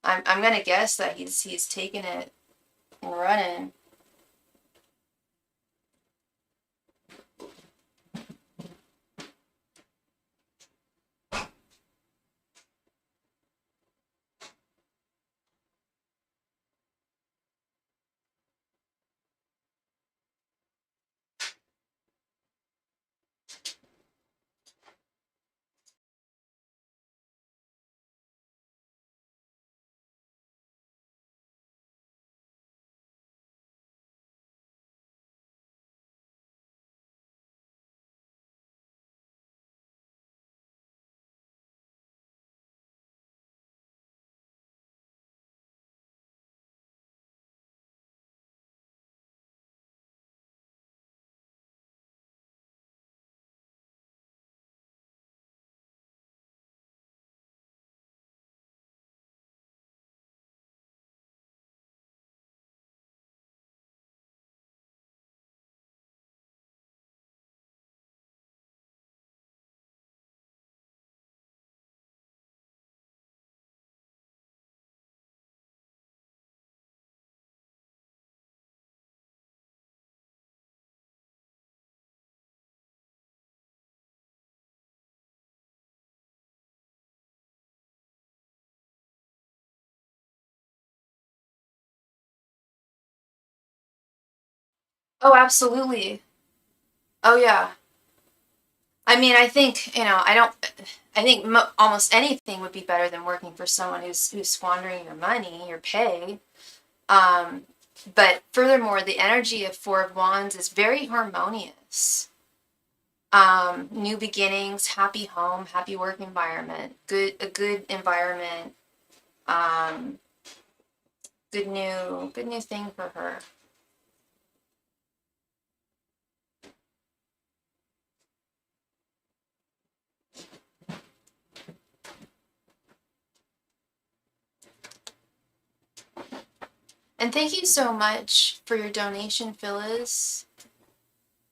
I'm gonna guess that he's taking it and running. Oh, absolutely. Oh, yeah. I mean, I think, you know, I don't, I think almost anything would be better than working for someone who's squandering your money, your pay. Um, but furthermore, the energy of Four of Wands is very harmonious. New beginnings, happy home, happy work environment, a good environment, um, good new thing for her. And thank you so much for your donation, Phyllis.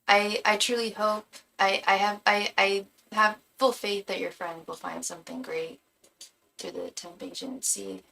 I truly hope I have full faith that your friend will find something great through the temp agency.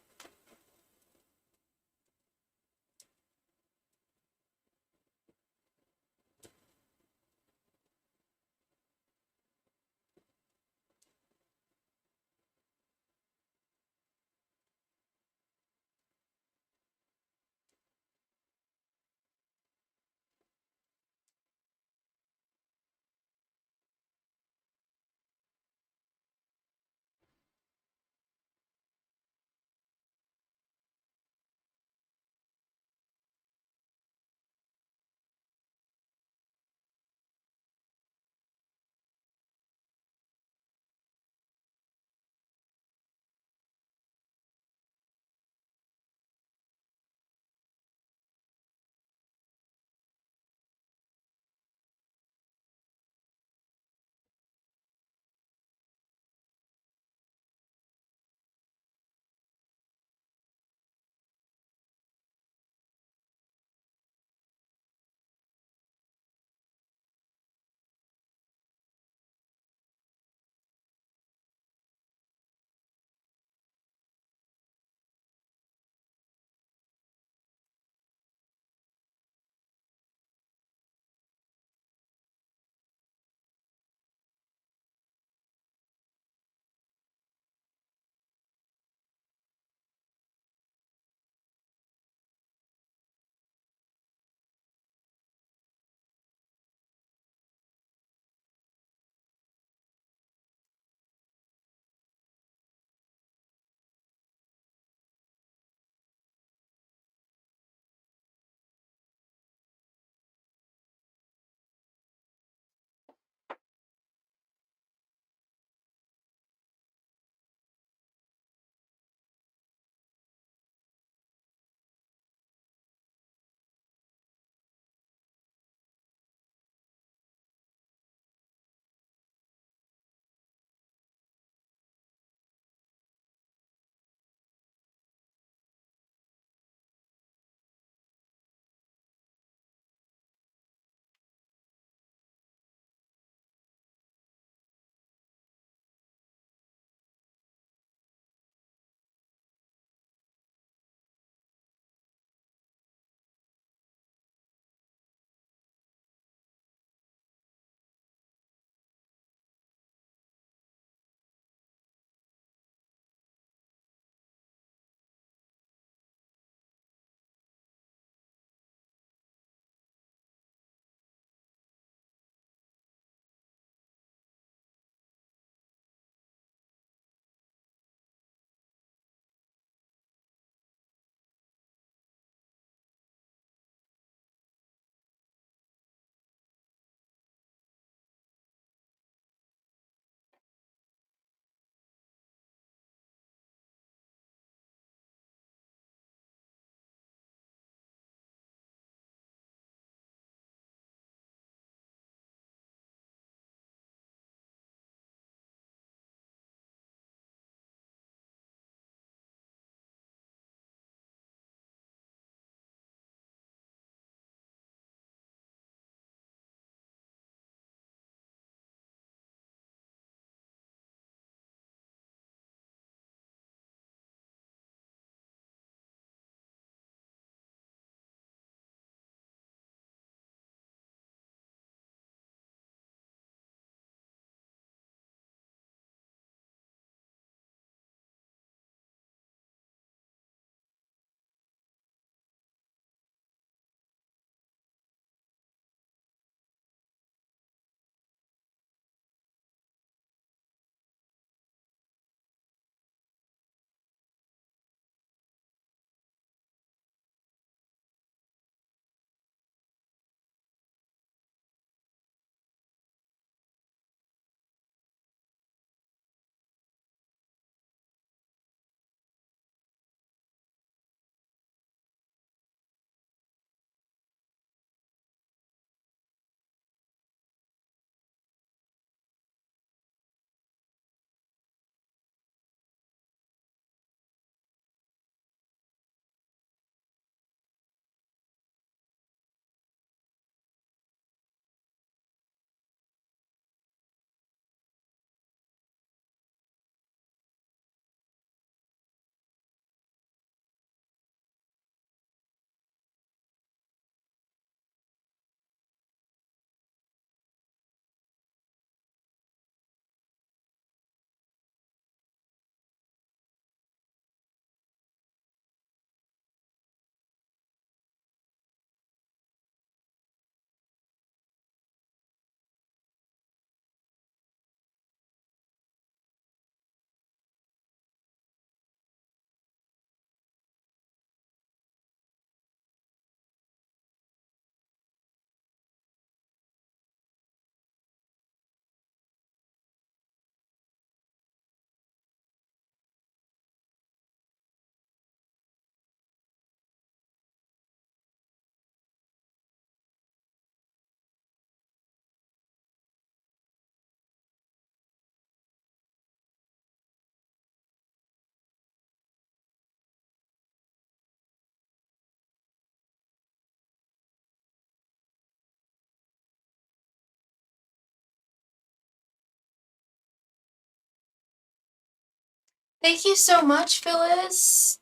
Thank you so much, Phyllis.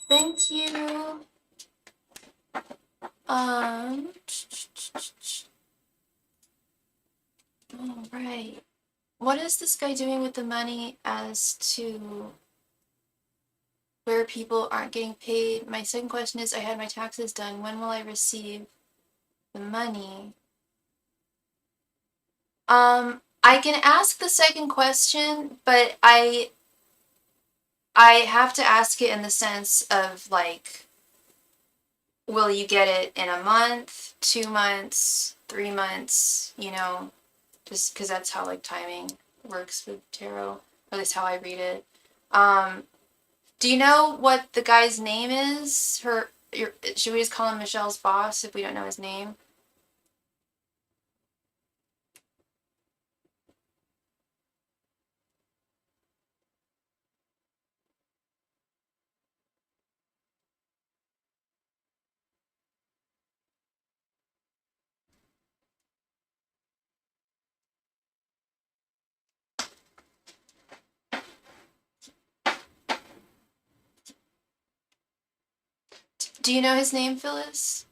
Thank you. All right. What is this guy doing with the money as to where people aren't getting paid? My second question is, I had my taxes done. When will I receive the money? I can ask the second question, but I have to ask it in the sense of like, will you get it in a month, 2 months, 3 months, you know, just because that's how like timing works with tarot, or at least how I read it. Do you know what the guy's name is? Should we just call him Michelle's boss if we don't know his name? Do you know his name, Phyllis?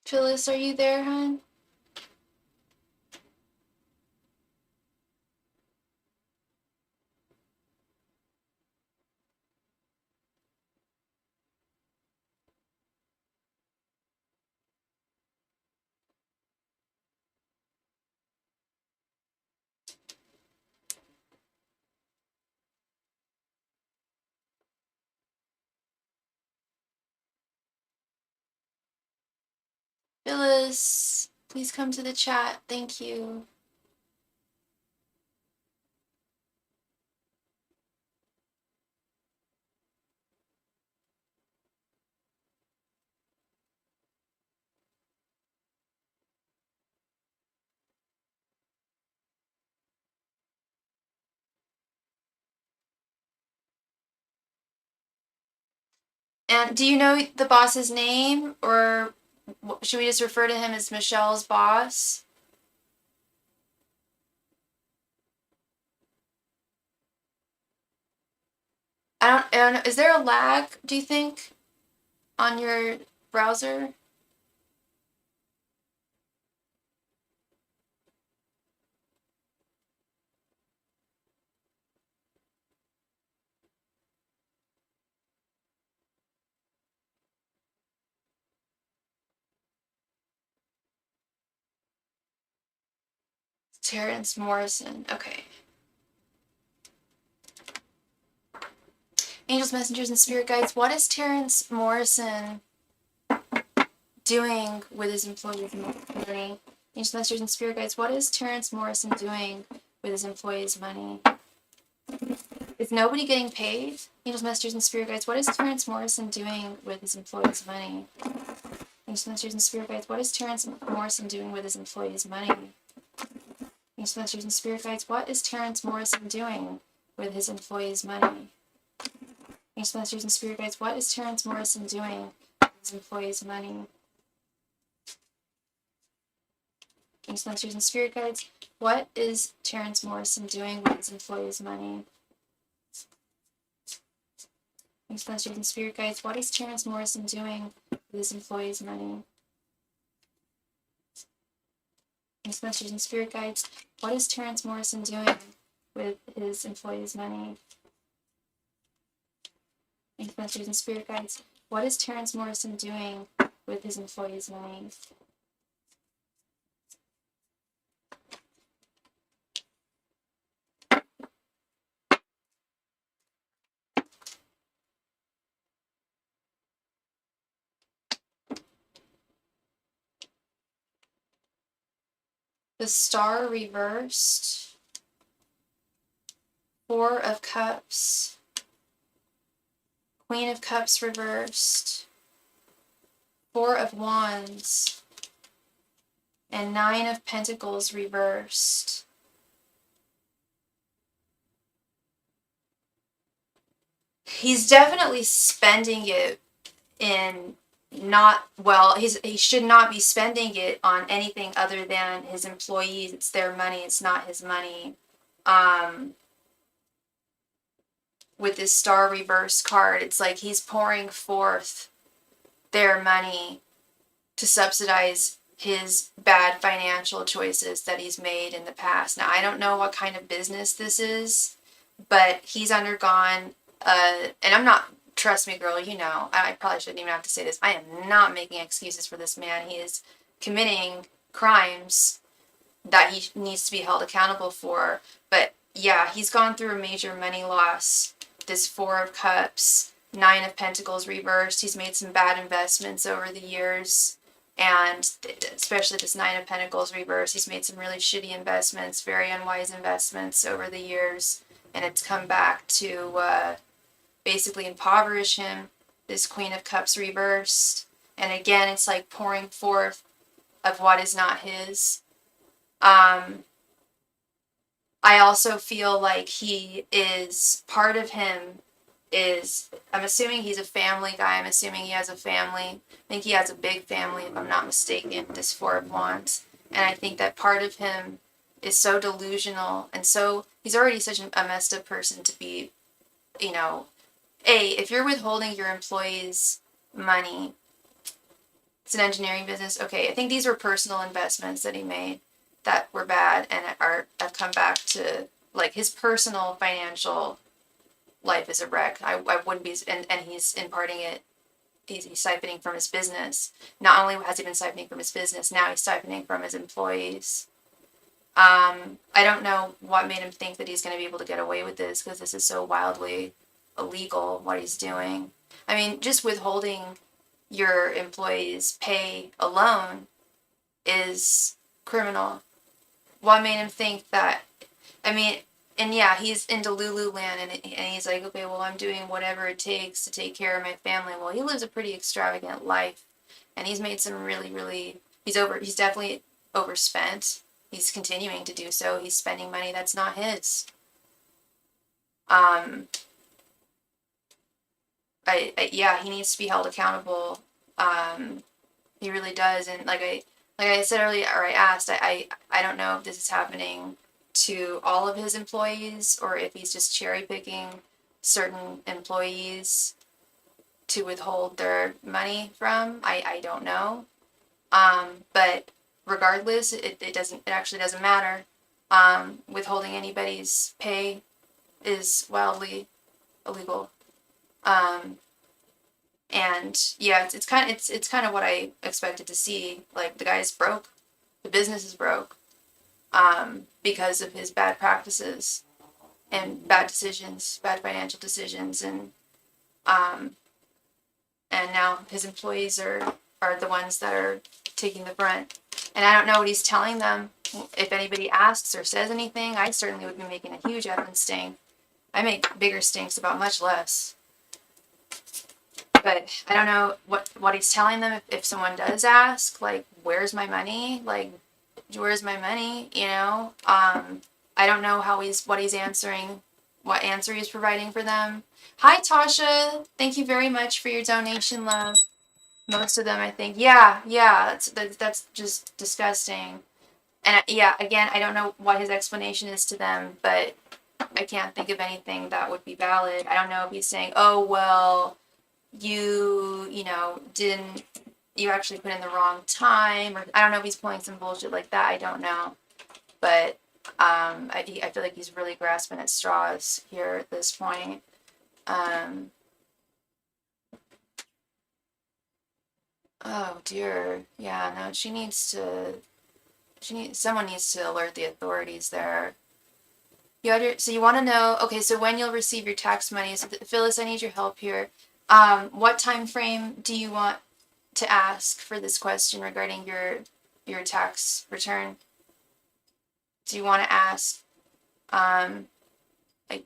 Phyllis, are you there, hon? Phyllis, please come to the chat. Thank you. And do you know the boss's name, or should we just refer to him as Michelle's boss? I don't know. Is there a lag, do you think, on your browser? Terrence Morrison. Okay. Angels, messengers, and spirit guides. What is Terrence Morrison doing with his employees' money? Angels, messengers, and spirit guides. What is Terrence Morrison doing with his employees' money? Is nobody getting paid? Angels, messengers, and spirit guides. What is Terrence Morrison doing with his employees' money? Angels, messengers, and spirit guides. What is Terrence Morrison doing with his employees' money? Angels, messengers, and spirit guides. What is Terrence Morrison doing with his employees' money? Angels, messengers, and spirit guides. What is Terrence Morrison doing with his employees' money? Angels, messengers, and spirit guides. What is Terrence Morrison doing with his employees' money? Angels, messengers, and spirit guides. What is Terrence Morrison doing with his employees' money? Angels, messengers, and spirit guides. What is Terrence Morrison doing with his employees' money? Angels, messengers, and spirit guides. What is Terrence Morrison doing with his employees' money? The star reversed Four of Cups, Queen of Cups reversed, Four of Wands, and Nine of Pentacles reversed. He's definitely spending it in not, well, he should not be spending it on anything other than his employees. It's their money, it's not his money. With this Star reverse card, it's like he's pouring forth their money to subsidize his bad financial choices that he's made in the past. Now, I don't know what kind of business this is, but he's undergone, and I'm not, trust me, girl, you know, I probably shouldn't even have to say this. I am not making excuses for this man. He is committing crimes that he needs to be held accountable for. But yeah, he's gone through a major money loss. This Four of Cups, Nine of Pentacles reversed. He's made some bad investments over the years. And especially this Nine of Pentacles reversed, he's made some really shitty investments, very unwise investments over the years. And it's come back to basically impoverish him. This Queen of Cups reversed. And again, it's like pouring forth of what is not his. I also feel like he is, part of him is, I'm assuming he's a family guy. I'm assuming he has a family. I think he has a big family, if I'm not mistaken, this Four of Wands. And I think that part of him is so delusional, and so, he's already such a messed up person to be, you know, if you're withholding your employees' money, it's an engineering business. Okay, I think these were personal investments that he made that were bad and have come back to, like, his personal financial life is a wreck. I wouldn't be, and he's imparting it, he's siphoning from his business. Not only has he been siphoning from his business, now he's siphoning from his employees. I don't know what made him think that he's going to be able to get away with this, because this is so wildly illegal, what he's doing. I mean, just withholding your employees' pay alone is criminal. What made him think that? I mean, and yeah, he's into Lululand, and he's like, okay, well, I'm doing whatever it takes to take care of my family. Well, he lives a pretty extravagant life, and he's made some really, he's definitely overspent. He's continuing to do so. He's spending money that's not his. Yeah, he needs to be held accountable. He really does, and like I said earlier, or I asked, I don't know if this is happening to all of his employees, or if he's just cherry picking certain employees to withhold their money from. I don't know. But regardless, it actually doesn't matter. Withholding anybody's pay is wildly illegal. And yeah, it's kind of what I expected to see. Like, the guy's broke, the business is broke, because of his bad practices and bad decisions, bad financial decisions, and now his employees are the ones that are taking the brunt. And I don't know what he's telling them. If anybody asks or says anything, I certainly would be making a huge effing stink. I make bigger stinks about much less. But I don't know what he's telling them if someone does ask, like, where's my money? Like, where's my money? You know? I don't know what he's answering, what answer he's providing for them. Hi, Tasha. Thank you very much for your donation, love. Most of them, I think. Yeah, that's just disgusting. And yeah, again, I don't know what his explanation is to them, but I can't think of anything that would be valid. I don't know if he's saying, oh, well, you actually put in the wrong time, or I don't know if he's pulling some bullshit like that. I don't know. But I feel like he's really grasping at straws here at this point. Oh dear. Yeah, no, someone needs to alert the authorities there. So you want to know, okay, so when you'll receive your tax money. So Phyllis, I need your help here. What time frame do you want to ask for this question regarding your tax return? Do you want to ask like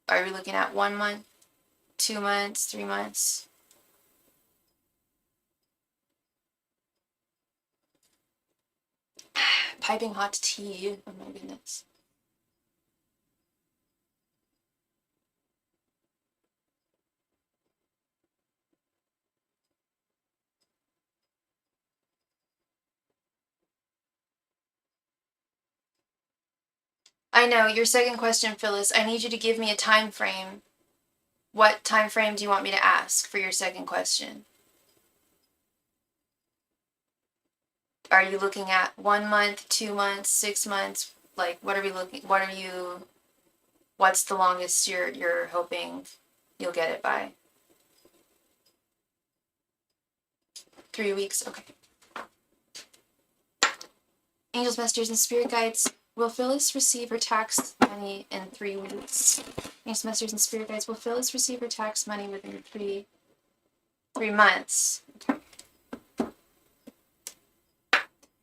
Are we looking at 1 month, 2 months, 3 months? Piping hot tea. Oh my goodness. I know, your second question, Phyllis, I need you to give me a time frame. What time frame do you want me to ask for your second question? Are you looking at 1 month, 2 months, 6 months? Like, what are we looking, what's the longest you're hoping you'll get it by? 3 weeks? Okay. Angels, messengers, and spirit guides, will Phyllis receive her tax money in 3 weeks? Angels, messengers, and spirit guides, will Phyllis receive her tax money within 3 months? Okay.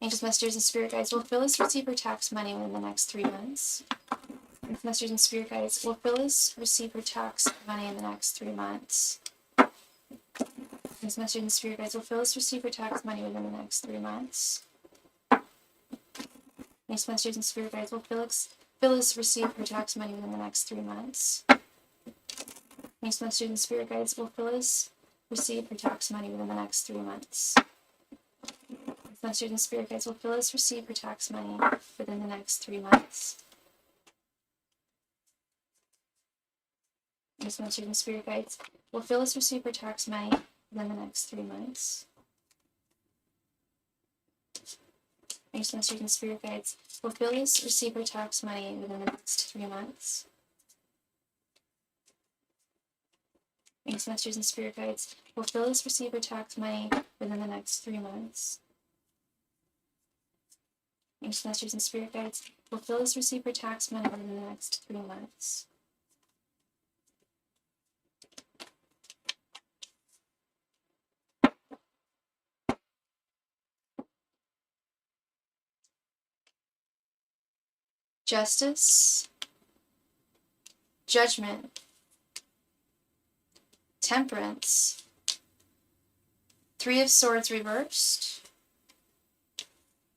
Angels, messengers, and spirit guides, will Phyllis receive her tax money within the next 3 months? Angels, messengers, and spirit guides, will Phyllis receive her tax money in the next 3 months? Angels, messengers, and spirit guides, will Phyllis receive her tax money within the next 3 months? Angels, messengers, and spirit guides, will Phyllis receive her tax money within the next 3 months? Angels, messengers, and spirit guides, will Phyllis receive her tax money within the next 3 months? Messengers and spirit guides, will Phyllis receive her tax money within the next 3 months? Messengers and spirit guides, will Phyllis receive her tax money within the next 3 months? Messengers and spirit guides, will Phyllis receive her tax money within the next 3 months? Messengers and spirit guides, will Phyllis receive her tax money within the next 3 months? Messengers and spirit guides, will Phyllis receive her tax money within the next 3 months? Justice, Judgment, Temperance, 3 of Swords reversed,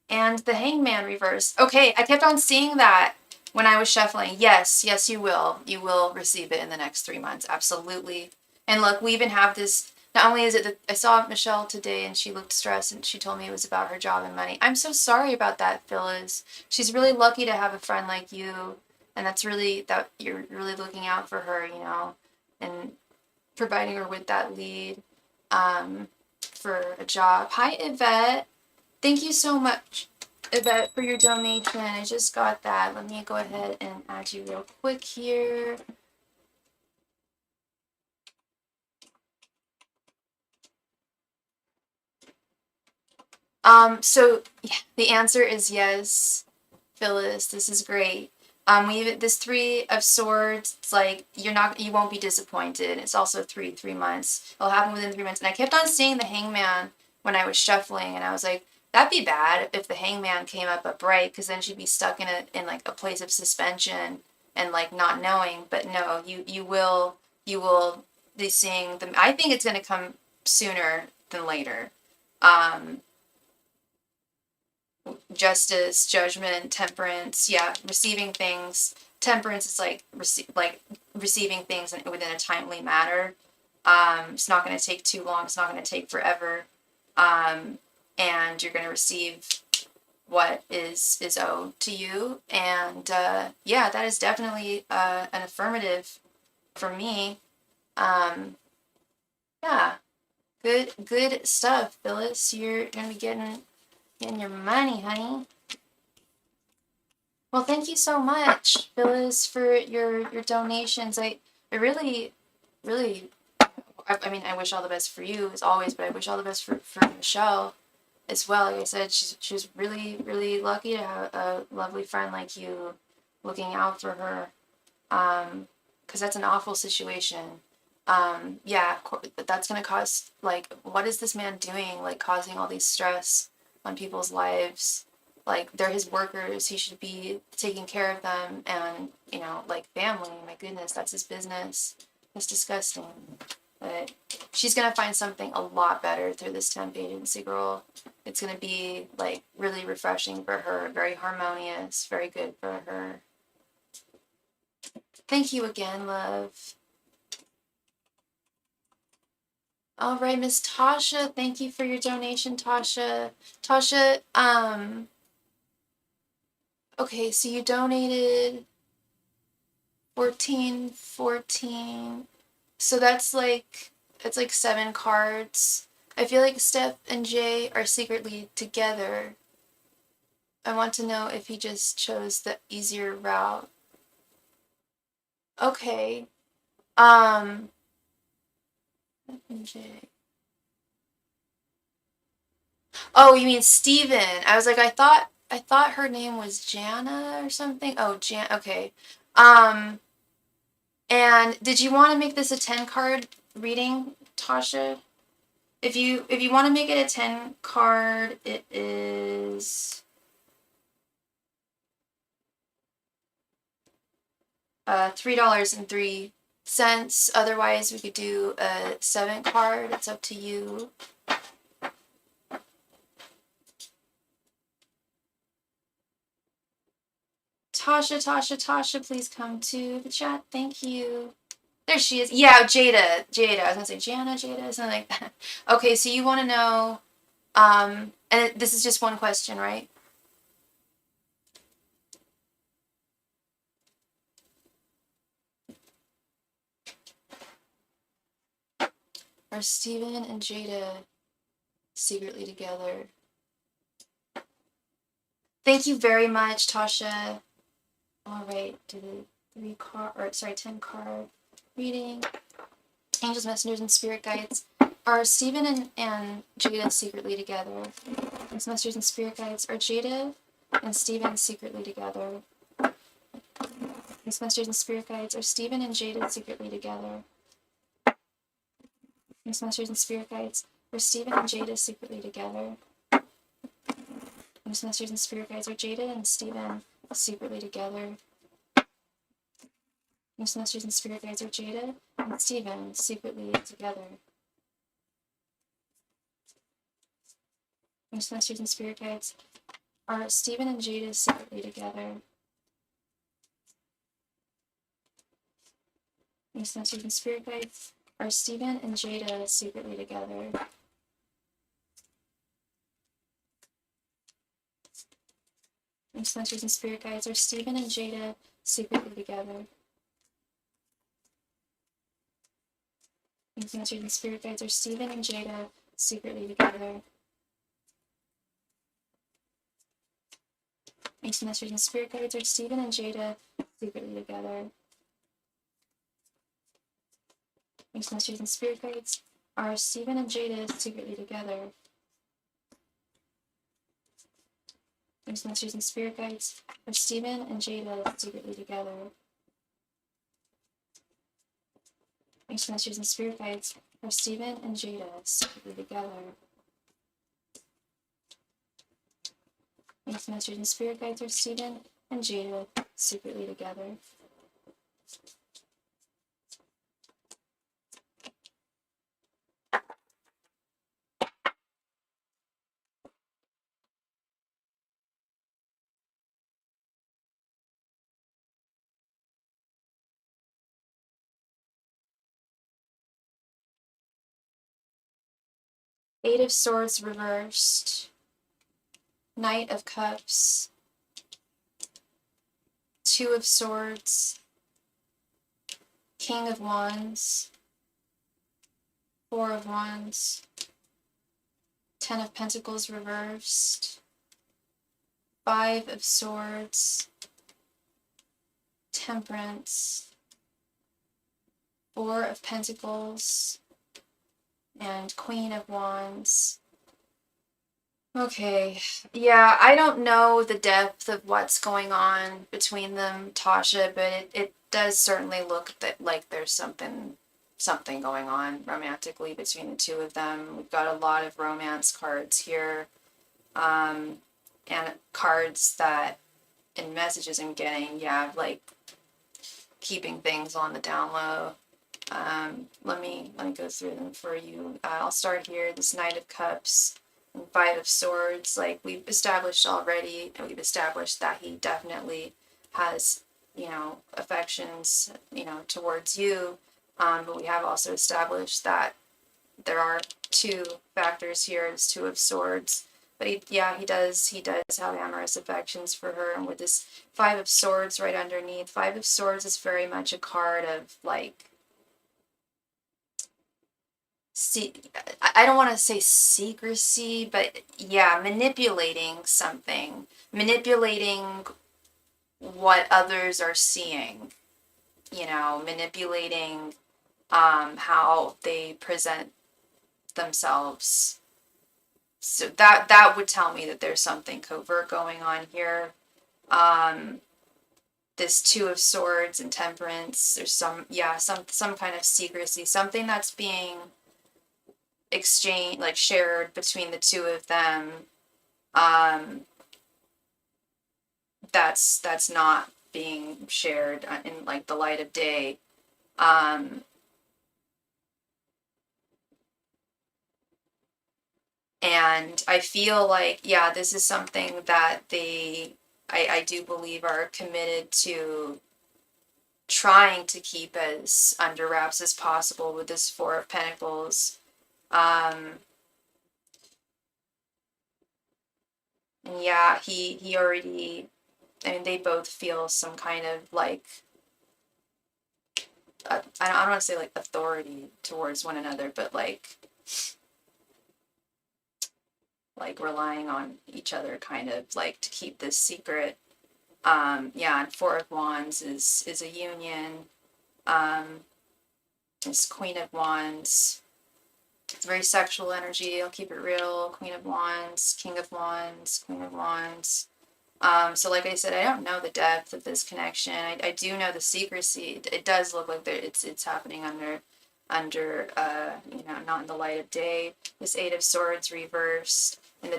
and the Hangman reversed. Okay, I kept on seeing that when I was shuffling. Yes, you will. You will receive it in the next 3 months. Absolutely. And look, we even have this. Not only is it that I saw Michelle today and she looked stressed and she told me it was about her job and money. I'm so sorry about that, Phyllis. She's really lucky to have a friend like you. And that's really, that you're really looking out for her, you know, and providing her with that lead for a job. Hi, Yvette. Thank you so much, Yvette, for your donation. I just got that. Let me go ahead and add you real quick here. So yeah, the answer is yes, Phyllis. This is great. This 3 of Swords. It's like you won't be disappointed. It's also 3 months. It'll happen within 3 months. And I kept on seeing the Hangman when I was shuffling, and I was like, that'd be bad if the Hangman came up upright, because then she'd be stuck in like a place of suspension and like not knowing. But no, you will be seeing them. I think it's gonna come sooner than later. Justice, Judgment, Temperance, yeah, receiving things. Temperance is like receiving things within a timely manner. It's not going to take too long. It's not going to take forever. And you're going to receive what is owed to you. And yeah, that is definitely an affirmative for me. Yeah, good stuff, Phyllis. You're going to be getting your money, honey. Well, thank you so much, Phyllis, for your donations. I really, I mean, I wish all the best for you as always, but I wish all the best for Michelle as well. Like I said, she's really lucky to have a lovely friend like you looking out for her. Because that's an awful situation. Yeah, that's gonna cause, like, what is this man doing? Like, causing all these stress on people's lives. like they're his workers. He should be taking care of them, and you know, like family. My goodness, that's his business. It's disgusting. But she's gonna find something a lot better through this temp agency, girl. It's gonna be like really refreshing for her, very harmonious, very good for her. Thank you again, love. All right, Miss Tasha, thank you for your donation, Tasha. Tasha, okay, so you donated 14. So that's like, it's like 7 cards. I feel like Steph and Jay are secretly together. I want to know if he just chose the easier route. Okay. Jay. Oh, you mean Steven. I was like, I thought her name was Jana or something. Oh, okay. Um, and did you want to make this a 10 card reading, Tasha? If you want to make it a 10 card, it is $3.03. Otherwise, we could do a 7 card. It's up to you. Tasha, please come to the chat. Thank you. There she is. Yeah, Jada. I was gonna say Jana, something like that. Okay, so you want to know, and this is just one question, right? Are Steven and Jada secretly together? Thank you very much, Tasha. All right, do the 10 card reading. Angels, messengers, and spirit guides. Are Steven and Jada secretly together? Angels, messengers, and spirit guides. Are Jada and Steven secretly together? Angels, messengers, and spirit guides. Are Steven and Jada secretly together? Angels, messengers, and spirit guides. Are Steven and Jada secretly together? Angels, messengers, and spirit guides. Are Jada and Steven secretly together? Angels, messengers, and spirit guides. Are Jada and Steven secretly together? Angels, messengers, and spirit guides. Are Steven and Jada secretly together? Angels, messengers, and spirit guides. Are Steven and Jada secretly together? Angels, messengers, and spirit guides. Are Steven and Jada secretly together? Angels, messengers, and spirit guides. Are Steven and Jada secretly together? Angels, messengers, and spirit guides. Are Steven and Jada secretly together? Angels, messengers, and spirit guides. Are Steven and Jada secretly together? Angels, messengers, and spirit guides. Are Steven and Jada secretly together? Angels, messengers, and spirit guides. Are Steven and Jada secretly together? Angels, messengers, and spirit guides. Are Steven and Jada secretly together? 8 of Swords reversed. Knight of Cups. 2 of Swords. King of Wands. 4 of Wands. 10 of Pentacles reversed. 5 of Swords. Temperance. 4 of Pentacles. And Queen of Wands. Okay, yeah, I don't know the depth of what's going on between them, Tasha, but it does certainly look like there's something going on romantically between the two of them. We've got a lot of romance cards here. and cards that and messages I'm getting, yeah, like keeping things on the down low. Let me go through them for you. I'll start here. This Knight of Cups and Five of Swords. Like we've established already, and we've established that he definitely has, affections, towards you. But we have also established that there are two factors here. It's Two of Swords. But he does have amorous affections for her. And with this Five of Swords right underneath, Five of Swords is very much a card of like, I don't want to say secrecy, but yeah, manipulating something, manipulating what others are seeing, manipulating how they present themselves. So that would tell me that there's something covert going on here. This Two of Swords and Temperance, there's some kind of secrecy, something that's being exchanged, like shared between the two of them. That's not being shared in like the light of day. And I feel like, yeah, this is something that I do believe are committed to trying to keep as under wraps as possible with this Four of Pentacles. And yeah, he already, I mean, they both feel some kind of like, I don't want to say like authority towards one another, but like relying on each other kind of like to keep this secret. And Four of Wands is a union. It's Queen of Wands. It's very sexual energy. I'll keep it real. Queen of Wands, King of Wands, Queen of Wands. So like I said, I don't know the depth of this connection. I do know the secrecy. It does look like it's happening under not in the light of day. This Eight of Swords reversed. In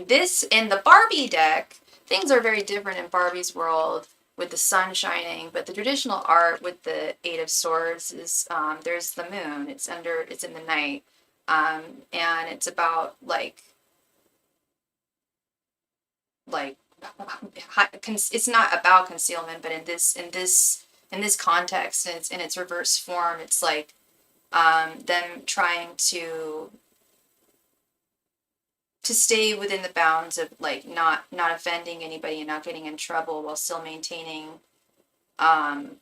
the Barbie deck, things are very different in Barbie's world with the sun shining, but the traditional art with the Eight of Swords is there's the moon. It's in the night. And it's about like it's not about concealment, but in this context, and it's in its reverse form, it's like them trying to stay within the bounds of like not offending anybody and not getting in trouble while still maintaining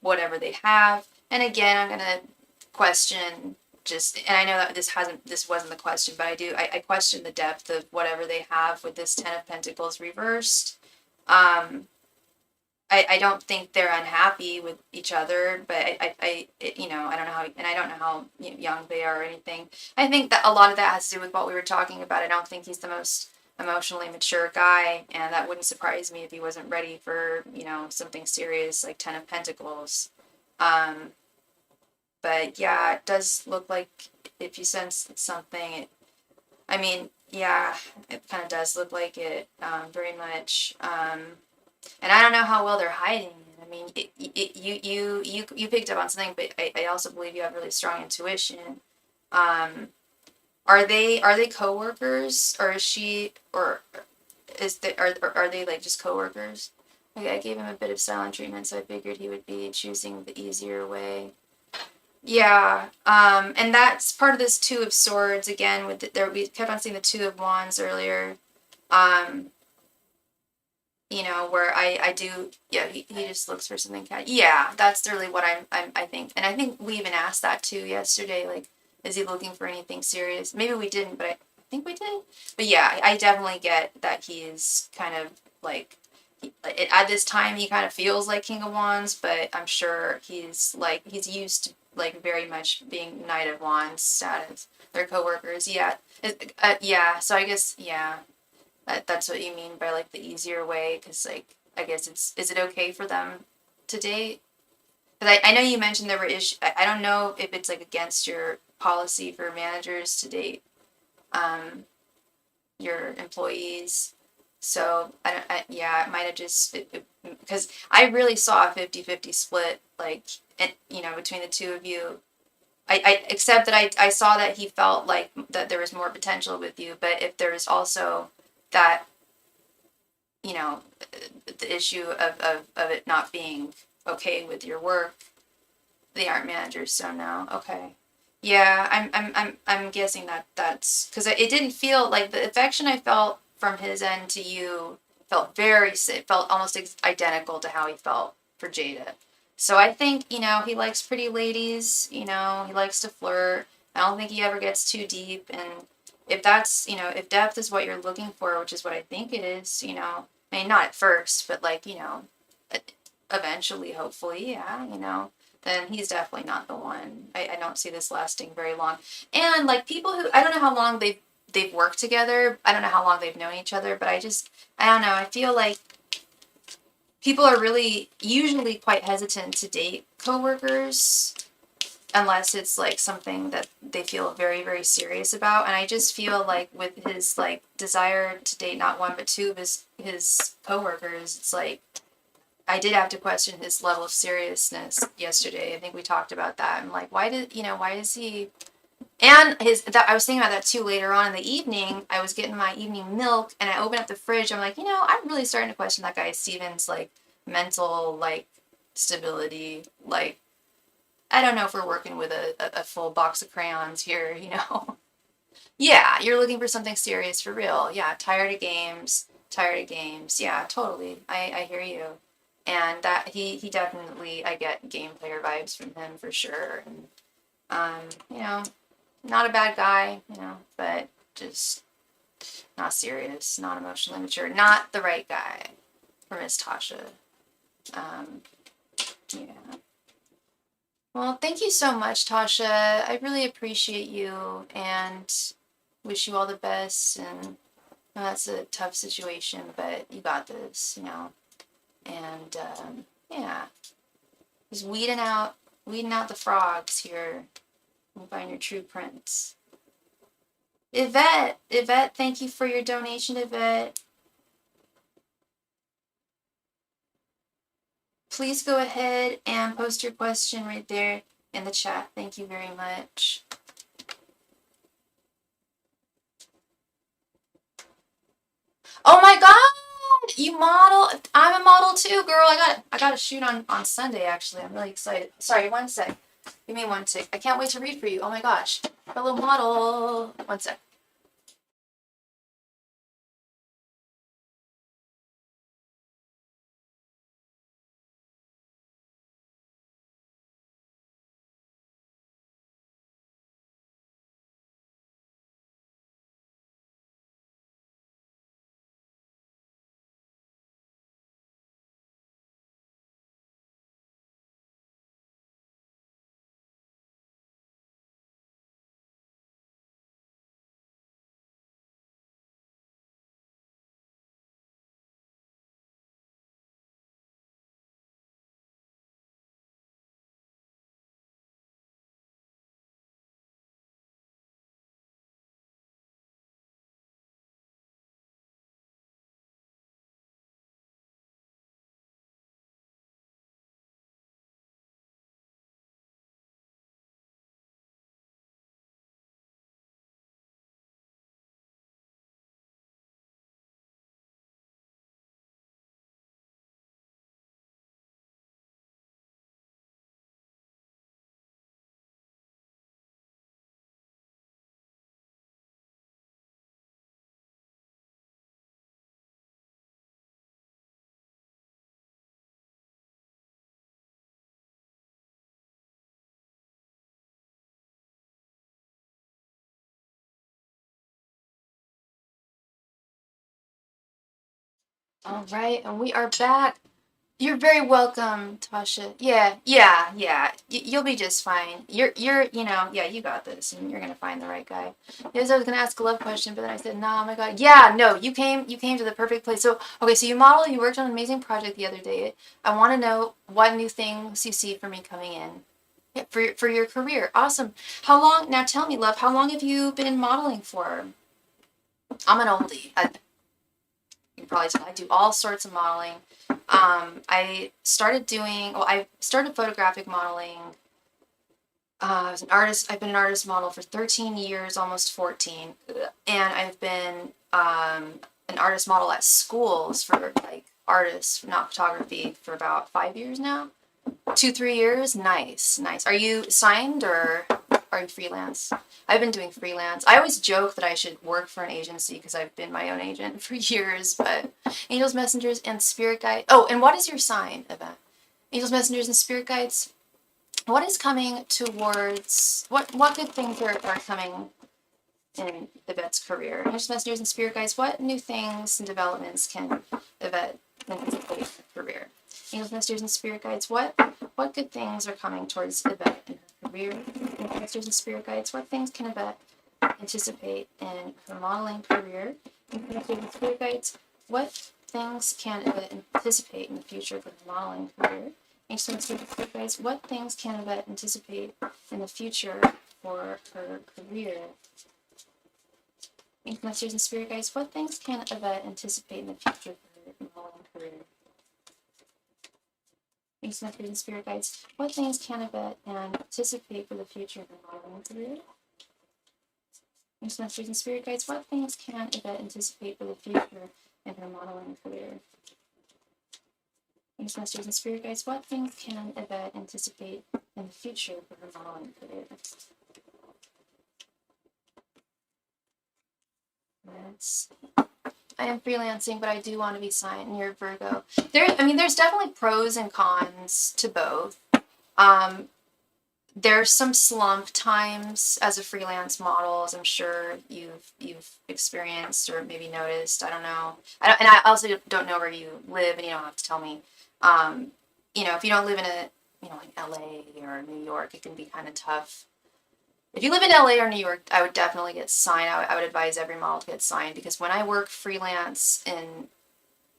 whatever they have. And again, I'm gonna question and I know that this wasn't the question, but I question the depth of whatever they have with this Ten of Pentacles reversed. I don't think they're unhappy with each other, but I don't know how, and I don't know how young they are or anything. I think that a lot of that has to do with what we were talking about. I don't think he's the most emotionally mature guy, and that wouldn't surprise me if he wasn't ready for, something serious like Ten of Pentacles. But yeah, it does look like if you sense something, it kind of does look like it, very much. And I don't know how well they're hiding. I mean, you picked up on something, but I also believe you have really strong intuition. Are they coworkers, or is she, or are they like just coworkers? Okay, I gave him a bit of silent treatment, so I figured he would be choosing the easier way. Yeah, and that's part of this Two of Swords again. We kept on seeing the Two of Wands earlier. Where I do, yeah, he just looks for something yeah, that's really what I think. And I think we even asked that too yesterday, like, is he looking for anything serious? Maybe we didn't, but I think we did. But yeah, I definitely get that he's kind of like, at this time he kind of feels like King of Wands, but I'm sure he's used to like very much being Knight of Wands status. They're coworkers, yeah. Yeah, so I guess, yeah. That's what you mean by like the easier way, because like I guess is it okay for them to date? Because I know you mentioned there were issues. I don't know if it's like against your policy for managers to date your employees. So yeah, it might have just, because I really saw a 50-50 split, like, between the two of you. Except that I saw that he felt like that there was more potential with you, but if there was also that, you know, the issue of it not being okay with your work, they aren't managers, so no. Okay. Yeah, I'm guessing that's because it didn't feel like the affection I felt from his end to you felt it felt almost identical to how he felt for Jada. So I think, he likes pretty ladies, he likes to flirt. I don't think he ever gets too deep. And if that's, if depth is what you're looking for, which is what I think it is, I mean, not at first, but like, eventually, hopefully, yeah, then he's definitely not the one. I don't see this lasting very long. And like people who, I don't know how long they've worked together. I don't know how long they've known each other, but I don't know. I feel like people are really usually quite hesitant to date coworkers unless it's like something that they feel very, very serious about. And I just feel like with his like desire to date not one but two of his coworkers, it's like I did have to question his level of seriousness yesterday. I think we talked about that. I'm like, why is he? And I was thinking about that too later on in the evening. I was getting my evening milk and I opened up the fridge. I'm like, I'm really starting to question that guy Steven's like mental like stability. Like, I don't know if we're working with a full box of crayons here. Yeah, you're looking for something serious for real. Yeah, tired of games. Tired of games. Yeah, totally. I hear you. And that he definitely, I get game player vibes from him for sure. And not a bad guy, but just not serious, not emotionally mature, not the right guy for Miss Tasha. Um, yeah. Well, thank you so much, Tasha. I really appreciate you and wish you all the best. And that's a tough situation, but you got this. And yeah, just weeding out the frogs here and find your true prince. Yvette, thank you for your donation, Yvette. Please go ahead and post your question right there in the chat. Thank you very much. Oh my god! You model? I'm a model too, girl. I got a shoot on Sunday actually. I'm really excited. Sorry, one sec. Give me one sec. I can't wait to read for you. Oh my gosh. Fellow model. One sec. All right, and we are back. You're very welcome, Tasha. Yeah. You'll be just fine. Yeah, you got this, and you're gonna find the right guy. Yes, I was gonna ask a love question, but then I said, no, oh my god, yeah, no, you came to the perfect place. So, okay, so you model, you worked on an amazing project the other day. I want to know what new things you see for me coming in. Yeah, for your career. Awesome. How long? Now tell me, love, how long have you been modeling for? I'm an oldie. probably tell, I do all sorts of modeling. I started photographic modeling. I was an artist. I've been an artist model for 13 years, almost 14. And I've been an artist model at schools for like artists, not photography, for about 5 years now. 2, 3 years. Nice. Are you signed or are you freelance? I've been doing freelance. I always joke that I should work for an agency because I've been my own agent for years, but angels, messengers, and spirit guide. Oh, and what is your sign, Yvette? Angels, messengers, and spirit guides. What is coming towards, what good things are coming in Yvette's career? Angels, messengers, and spirit guides, what new things and developments can Yvette anticipate in her career? Angels, messengers, and spirit guides, what good things are coming towards Yvette in her career? Angels, messengers, and spirit guides, what things can Yvette anticipate in her modeling career? Angels, messengers, and spirit guides, what things can Yvette anticipate in the future for her modeling career? Angels, messengers, and spirit guides, what things can Yvette anticipate in the future for her career? Angels, messengers, and spirit guides, what things can Yvette anticipate in the future for her modeling career? Angels, messengers, and spirit guides, what things can Yvette anticipate for the future of her modeling career? Angels, messengers, and spirit guides, what things can Yvette anticipate for the future in her modeling career? Angels, messengers, and spirit guides, what things can Yvette anticipate in the future for her modeling career? I am freelancing, but I do want to be signed. You're Virgo. There's definitely pros and cons to both. There's some slump times as a freelance model, as I'm sure you've experienced or maybe noticed. I don't know. I also don't know where you live, and you don't have to tell me. If you don't live in like LA or New York, it can be kind of tough. If you live in LA or New York, I would definitely get signed. I would advise every model to get signed, because when I work freelance in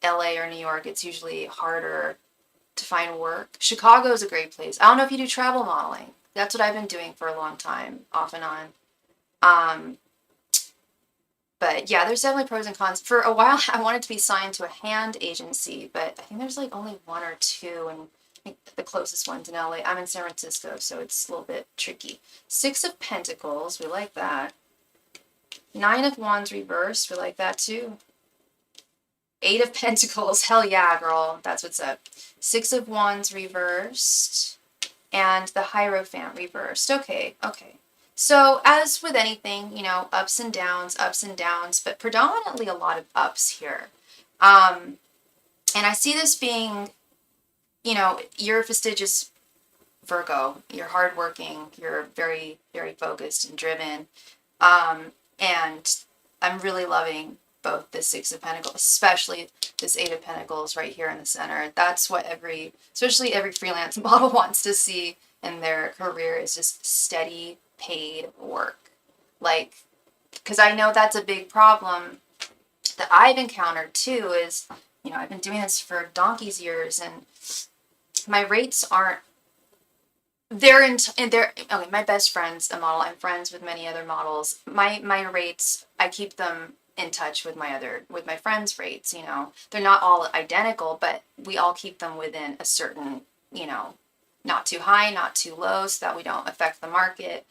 LA or New York, it's usually harder to find work. Chicago is a great place. I don't know if you do travel modeling. That's what I've been doing for a long time, off and on. But yeah, there's definitely pros and cons. For a while, I wanted to be signed to a hand agency, but I think there's like only one or two, and I think the closest one's in LA. I'm in San Francisco, so it's a little bit tricky. 6 of Pentacles, we like that. 9 of Wands reversed, we like that too. 8 of Pentacles, hell yeah, girl, that's what's up. 6 of Wands reversed, and the Hierophant reversed. Okay. So as with anything, ups and downs, but predominantly a lot of ups here. And I see this being, you're a fastidious Virgo, you're hardworking, you're very, very focused and driven. And I'm really loving both the 6 of Pentacles, especially this 8 of Pentacles right here in the center. That's what especially every freelance model wants to see in their career, is just steady, paid work. Like, because I know that's a big problem that I've encountered too, is, I've been doing this for donkey's years, and my rates aren't, okay, my best friend's a model. I'm friends with many other models. My rates, I keep them in touch with my friends' rates, They're not all identical, but we all keep them within a certain, not too high, not too low, so that we don't affect the market.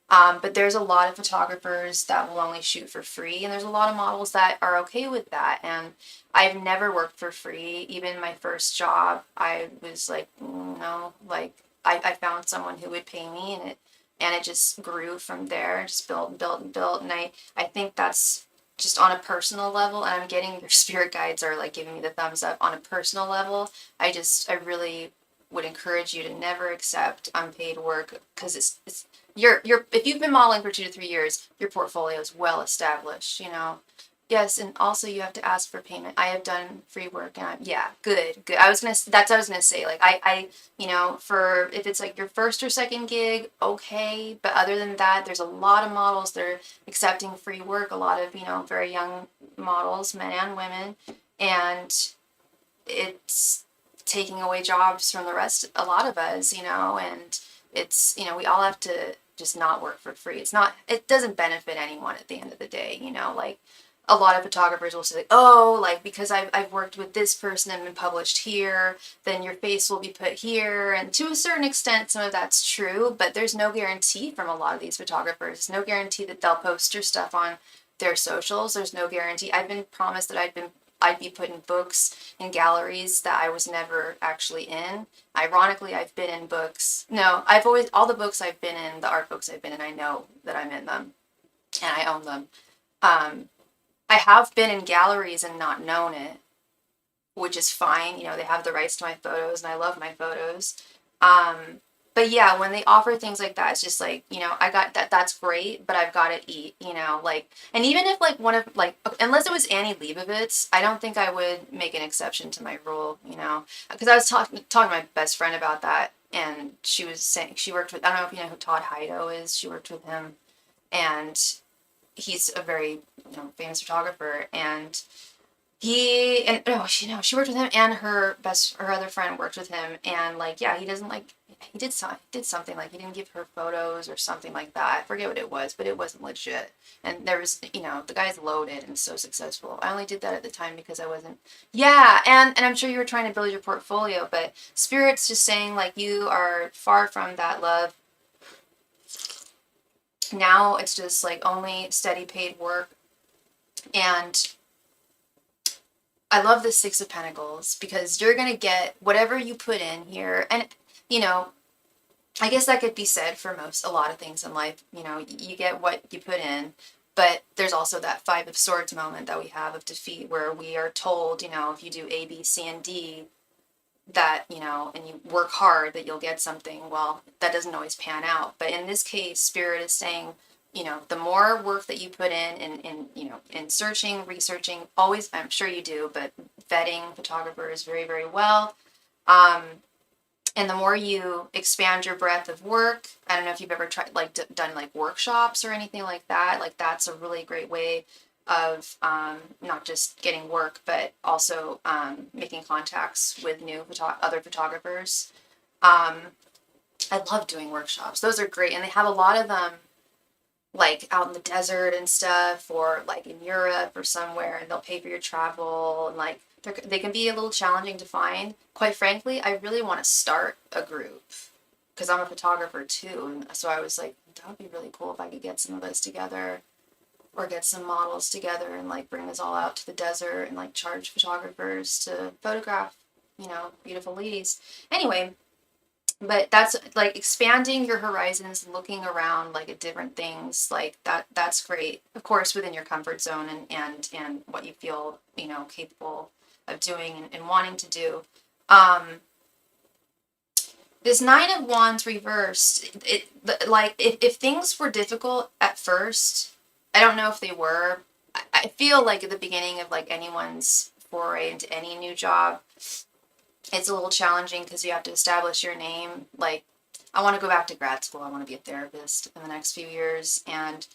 But there's a lot of photographers that will only shoot for free, and there's a lot of models that are okay with that. And I've never worked for free. Even my first job, I was like, no, like I found someone who would pay me, and it just grew from there, just built and built and built. And I think that's just on a personal level, and I'm getting your spirit guides are like giving me the thumbs up on a personal level. I really would encourage you to never accept unpaid work, because it's if you've been modeling for 2 to 3 years, your portfolio is well established, Yes, and also you have to ask for payment. I have done free work, and good. That's what I was gonna say. Like I for if it's like your first or second gig, okay, but other than that, there's a lot of models that are accepting free work. A lot of very young models, men and women, and it's taking away jobs from a lot of us, and it's, we all have to just not work for free. It doesn't benefit anyone at the end of the day, like, a lot of photographers will say, like, oh, like, because I've worked with this person and been published here, then your face will be put here. And to a certain extent, some of that's true, but there's no guarantee from a lot of these photographers. No guarantee that they'll post your stuff on their socials. There's no guarantee. I've been promised that I'd be put in books and galleries that I was never actually in. Ironically, I've been in books. No, all the books I've been in, the art books I've been in, I know that I'm in them and I own them. I have been in galleries and not known it, which is fine. You know, they have the rights to my photos and I love my photos. But yeah, when they offer things like that, it's just like, you know, I got that, that's great, but I've got to eat, you know, like, and even if like one of, like, unless it was Annie Leibovitz, I don't think I would make an exception to my rule, you know, because I was talking to my best friend about that, and she was saying, she worked with, I don't know if you know who Todd Hido is, she worked with him, and he's a very, you know, famous photographer, and she worked with him, and her other friend worked with him, and like, yeah, he doesn't like, he did something like he didn't give her photos or something like that. I forget what it was, but it wasn't legit. And there was, you know, the guy's loaded and so successful. I only did that at the time because I wasn't, yeah, and I'm sure you were trying to build your portfolio, but Spirit's just saying like you are far from that, love. Now it's just like only steady paid work. And I love the Six of Pentacles because you're going to get whatever you put in here. And, you know, I guess that could be said for a lot of things in life. You know, you get what you put in. But there's also that Five of Swords moment that we have of defeat where we are told, you know, if you do A, B, C, and D, that, you know, and you work hard, that you'll get something. Well, that doesn't always pan out. But in this case, Spirit is saying, you know, the more work that you put in, you know, in searching, researching, always, I'm sure you do, but vetting photographers very, very well. And the more you expand your breadth of work, I don't know if you've ever tried, like, done like workshops or anything like that. Like, that's a really great way of not just getting work, but also making contacts with new other photographers. I love doing workshops. Those are great. And they have a lot of them like out in the desert and stuff, or like in Europe or somewhere, and they'll pay for your travel, and like they can be a little challenging to find. Quite frankly, I really want to start a group because I'm a photographer too, and so I was like, that would be really cool if I could get some of us together, or get some models together and like bring us all out to the desert and like charge photographers to photograph, you know, beautiful ladies. Anyway, but that's like expanding your horizons, looking around like at different things, like that's great, of course, within your comfort zone, and what you feel, you know, capable of doing and wanting to do. This Nine of Wands reversed, like if things were difficult at first, I don't know if they were. I feel like at the beginning of like anyone's foray into any new job, it's a little challenging because you have to establish your name. Like, I want to go back to grad school. I want to be a therapist in the next few years. And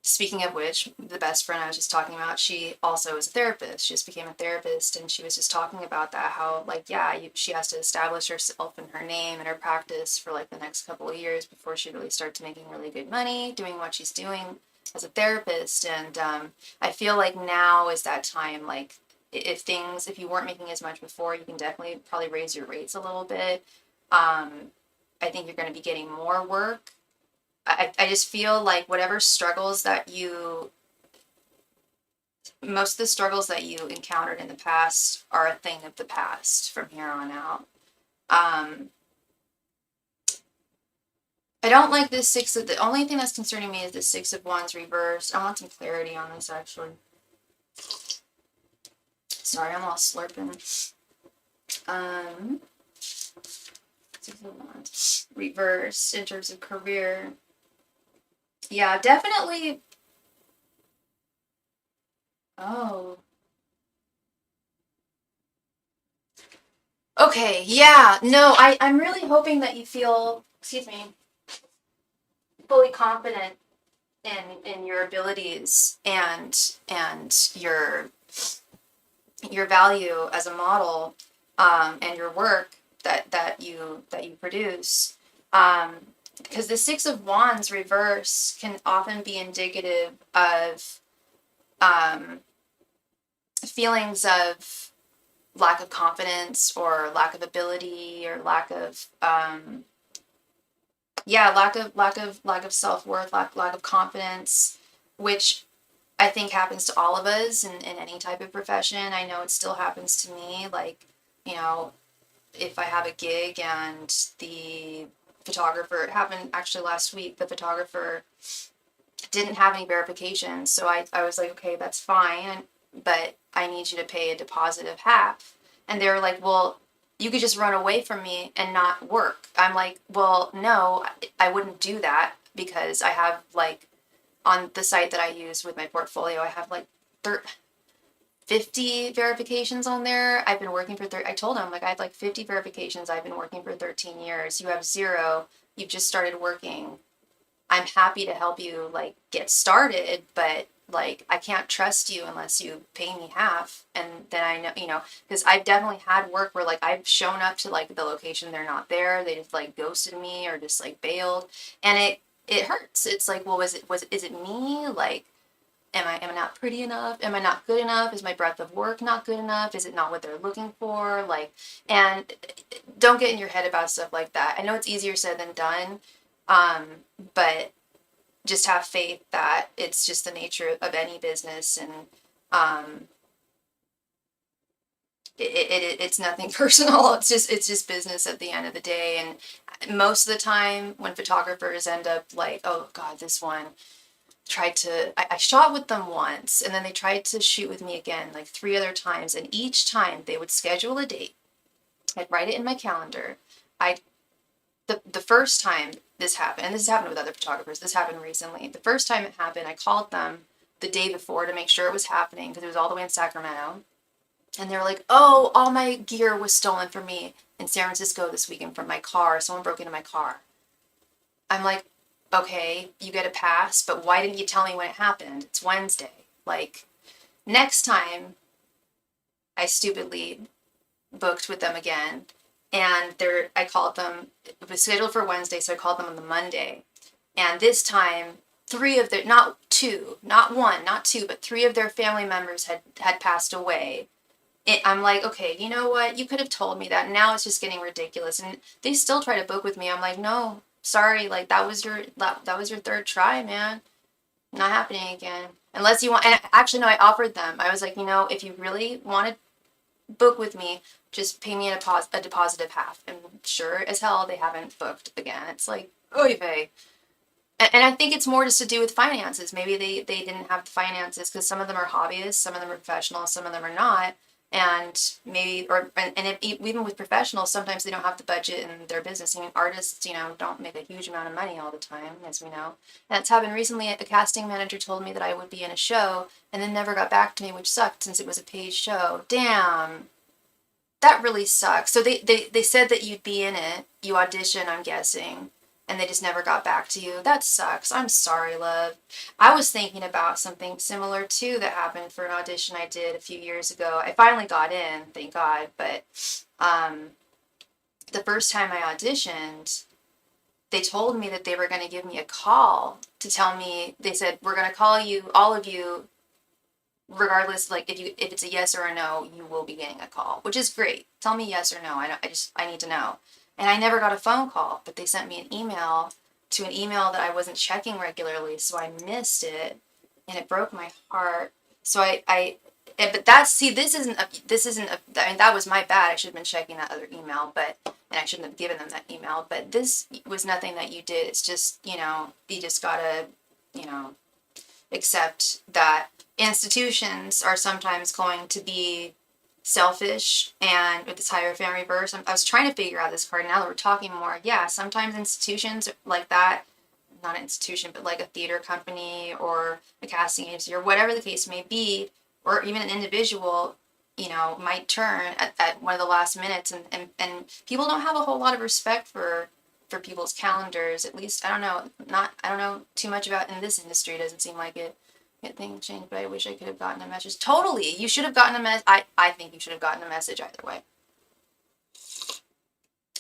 speaking of which, the best friend I was just talking about, she also is a therapist. She just became a therapist, and she was just talking about that, how, like, yeah, she has to establish herself and her name and her practice for, like, the next couple of years before she really starts making really good money doing what she's doing as a therapist. And I feel like now is that time, like, if you weren't making as much before, you can definitely probably raise your rates a little bit. I think you're going to be getting more work. I just feel like most of the struggles that you encountered in the past are a thing of the past from here on out. I don't like this the only thing that's concerning me is the Six of Wands reversed. I want some clarity on this, actually. Sorry, I'm all slurping. Six of Wands reversed in terms of career. Yeah, definitely. Oh. Okay, yeah. No, I'm really hoping that you feel, excuse me, fully confident in your abilities and your value as a model, and your work that you produce. Because the Six of Wands reverse can often be indicative of feelings of lack of confidence or lack of ability or lack of lack of self-worth, lack of confidence, which I think happens to all of us in any type of profession. I know it still happens to me. Like, you know, if I have a gig and the photographer, it happened actually last week, the photographer didn't have any verifications. So I was like, okay, that's fine, but I need you to pay a deposit of half. And they were like, well, you could just run away from me and not work. I'm like, well, no, I wouldn't do that because I have like on the site that I use with my portfolio, I have like 50 verifications on there. I've been working for I told him like I had like 50 verifications. I've been working for 13 years. You have 0. You've just started working. I'm happy to help you like get started, but like I can't trust you unless you pay me half. And then I know, because I've definitely had work where like I've shown up to like the location, they're not there. They just like ghosted me or just like bailed, and it hurts. It's like, well, is it me? Like, am I not pretty enough? Am I not good enough? Is my breadth of work not good enough? Is it not what they're looking for? Like, and don't get in your head about stuff like that. I know it's easier said than done, but just have faith that it's just the nature of any business, and it's nothing personal. It's just business at the end of the day. And most of the time, when photographers end up like, oh God, this one tried to, I shot with them once, and then they tried to shoot with me again like 3 other times, and each time they would schedule a date. I'd write it in my calendar. The first time this happened, and this has happened with other photographers, this happened recently. The first time it happened, I called them the day before to make sure it was happening because it was all the way in Sacramento. And they were like, oh, all my gear was stolen from me in San Francisco this weekend from my car. Someone broke into my car. I'm like, okay, you get a pass, but why didn't you tell me when it happened? It's Wednesday. Like, next time, I stupidly booked with them again, and I called them, it was scheduled for Wednesday, so I called them on the Monday. And this time, 3 of their, not 2, not 1, not 2, but 3 of their family members had passed away. I'm like, okay, you know what? You could have told me that. Now it's just getting ridiculous. And they still try to book with me. I'm like, no, sorry. Like that was your 3rd try, man. Not happening again. Unless you want. And actually, no, I offered them. I was like, if you really want to book with me, just pay me a deposit of half. And sure as hell, they haven't booked again. It's like, oy vey. And I think it's more just to do with finances. Maybe they didn't have the finances because some of them are hobbyists, some of them are professionals, some of them are not. And maybe, even with professionals, sometimes they don't have the budget in their business. I mean, artists, don't make a huge amount of money all the time, as we know. And it's happened recently. A casting manager told me that I would be in a show and then never got back to me, which sucked since it was a paid show. Damn. That really sucks. So they said that you'd be in it. You audition, I'm guessing. And they just never got back to you. That sucks. I'm sorry, love. I was thinking about something similar too that happened for an audition I did a few years ago. I finally got in, thank God. But the first time I auditioned, they told me that they were going to give me a call to tell me. They said, we're going to call you, all of you, regardless, like if it's a yes or a no, you will be getting a call, which is great. Tell me yes or no. I need to know. And I never got a phone call, but they sent me an email to an email that I wasn't checking regularly, so I missed it, and it broke my heart. So but this isn't I mean, that was my bad. I should have been checking that other email, and I shouldn't have given them that email, but this was nothing that you did. It's just, you just gotta, accept that institutions are sometimes going to be selfish, and with this hierophant reverse, I was trying to figure out this card. Now that we're talking more, yeah, sometimes institutions like that, not an institution, but like a theater company or a casting agency or whatever the case may be, or even an individual, might turn at one of the last minutes, and people don't have a whole lot of respect for people's calendars. At least I don't know too much about in this industry. It doesn't seem like it. Things change, but I wish I could have gotten a message. Totally. You should have gotten a message. I think you should have gotten a message either way.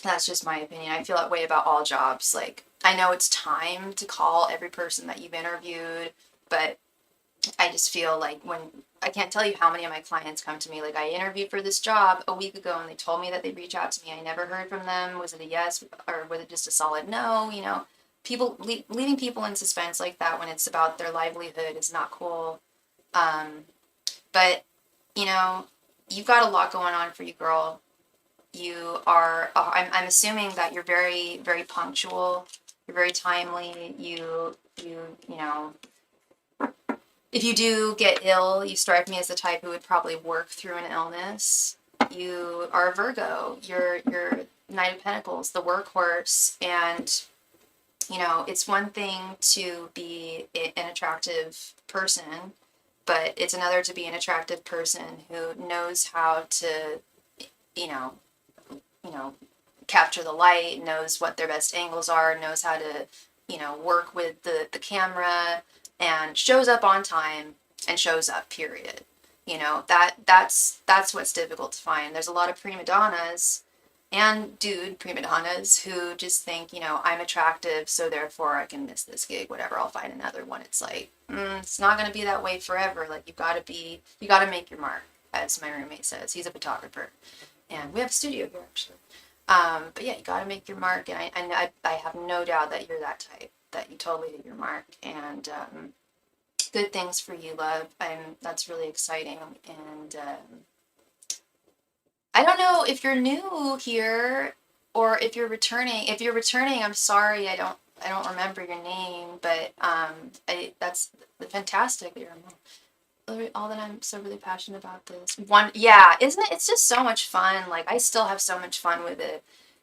That's just my opinion. I feel that way about all jobs. Like, I know it's time to call every person that you've interviewed, but I just feel like I can't tell you how many of my clients come to me, like, I interviewed for this job a week ago and they told me that they'd reach out to me. I never heard from them. Was it a yes or was it just a solid no? You know, leaving people in suspense like that when it's about their livelihood is not cool. Um, but, you know, you've got a lot going on for you, girl. You are, I'm assuming that you're very, very punctual. You're very timely. You know, if you do get ill, you strike me as the type who would probably work through an illness. You are a Virgo. You're Knight of Pentacles, the workhorse, and you know it's one thing to be an attractive person, but it's another to be an attractive person who knows how to, you know, you know, capture the light, knows what their best angles are, knows how to, you know, work with the camera, and shows up on time and shows up, period. You know, that's what's difficult to find. There's a lot of prima donnas and dude prima donnas who just think, you know, I'm attractive, so therefore I can miss this gig, whatever, I'll find another one. It's like, it's not going to be that way forever. Like, you got to make your mark, as my roommate says. He's a photographer, and we have a studio here, actually. But yeah, you got to make your mark, and I have no doubt that you're that type, that you totally hit your mark, and good things for you, love. That's really exciting, and I don't know if you're new here or if you're returning. If you're returning, I'm sorry, I don't remember your name, but that's fantastic that you're all that I'm so really passionate about this. Yeah, isn't it? It's just so much fun. Like, I still have so much fun with it,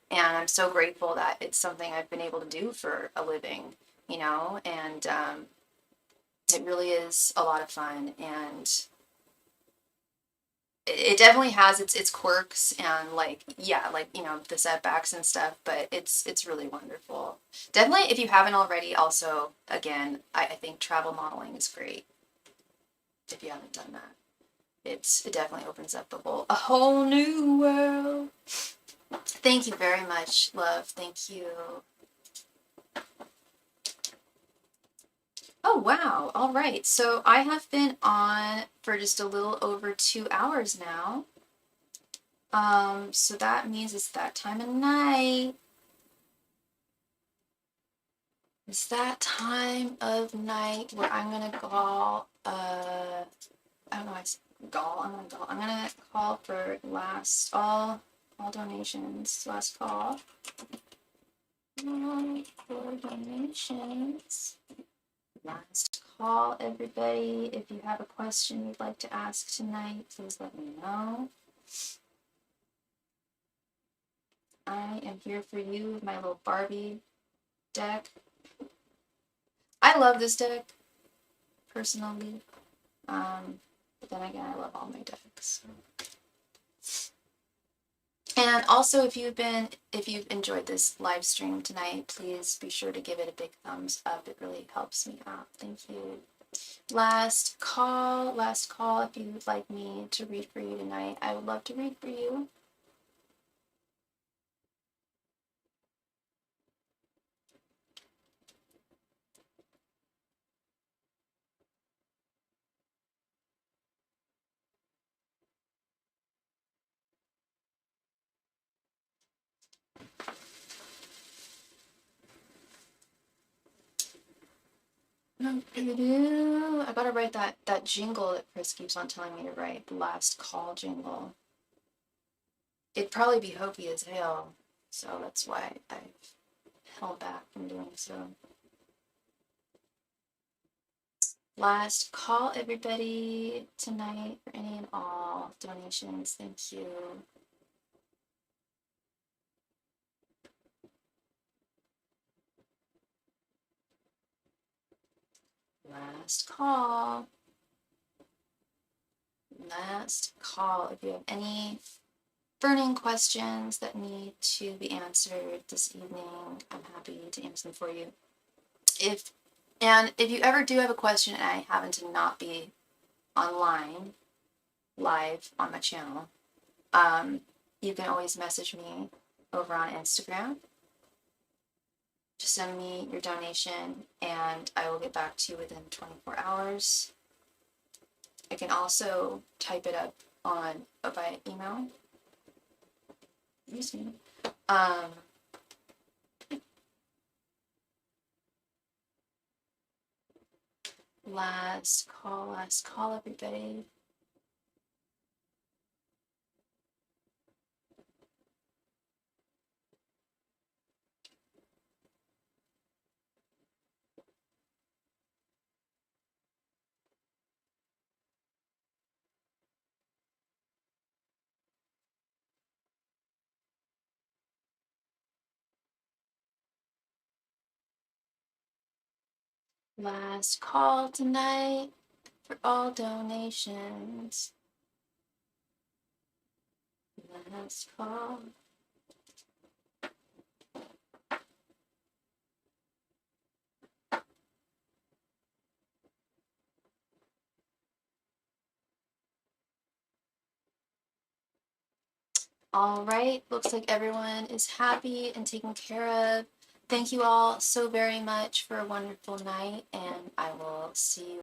and I'm so grateful that it's something I've been able to do for a living, you know, and it really is a lot of fun, and it definitely has its quirks and, like, yeah, like, you know, the setbacks and stuff, but it's really wonderful. Definitely, if you haven't already, also, again, I think travel modeling is great if you haven't done that. It definitely opens up a whole new world. Thank you very much, love. Thank you. Oh, wow. All right. So I have been on for just a little over 2 hours now. So that means it's that time of night. It's that time of night where I'm gonna call, I don't know, I'm gonna call for all donations, last call. For donations. Last call, everybody. If you have a question you'd like to ask tonight, please let me know. I am here for you with my little Barbie deck. I love this deck, personally. But then again, I love all my decks. And also, if you've enjoyed this live stream tonight, please be sure to give it a big thumbs up. It really helps me out. Thank you. Last call. If you would like me to read for you tonight, I would love to read for you. I gotta write that jingle that Chris keeps on telling me to write, the last call jingle. It'd probably be hokey as hell, so that's why I've held back from doing so. Last call, everybody, tonight for any and all donations. Thank you. Last call. Last call. If you have any burning questions that need to be answered this evening, I'm happy to answer them for you. If you ever do have a question and I happen to not be online, live on my channel, you can always message me over on Instagram. Just send me your donation and I will get back to you within 24 hours. I can also type it up on by email. Excuse me. Last call, everybody. Last call tonight for all donations. Last call. All right, looks like everyone is happy and taken care of. Thank you all so very much for a wonderful night, and I will see you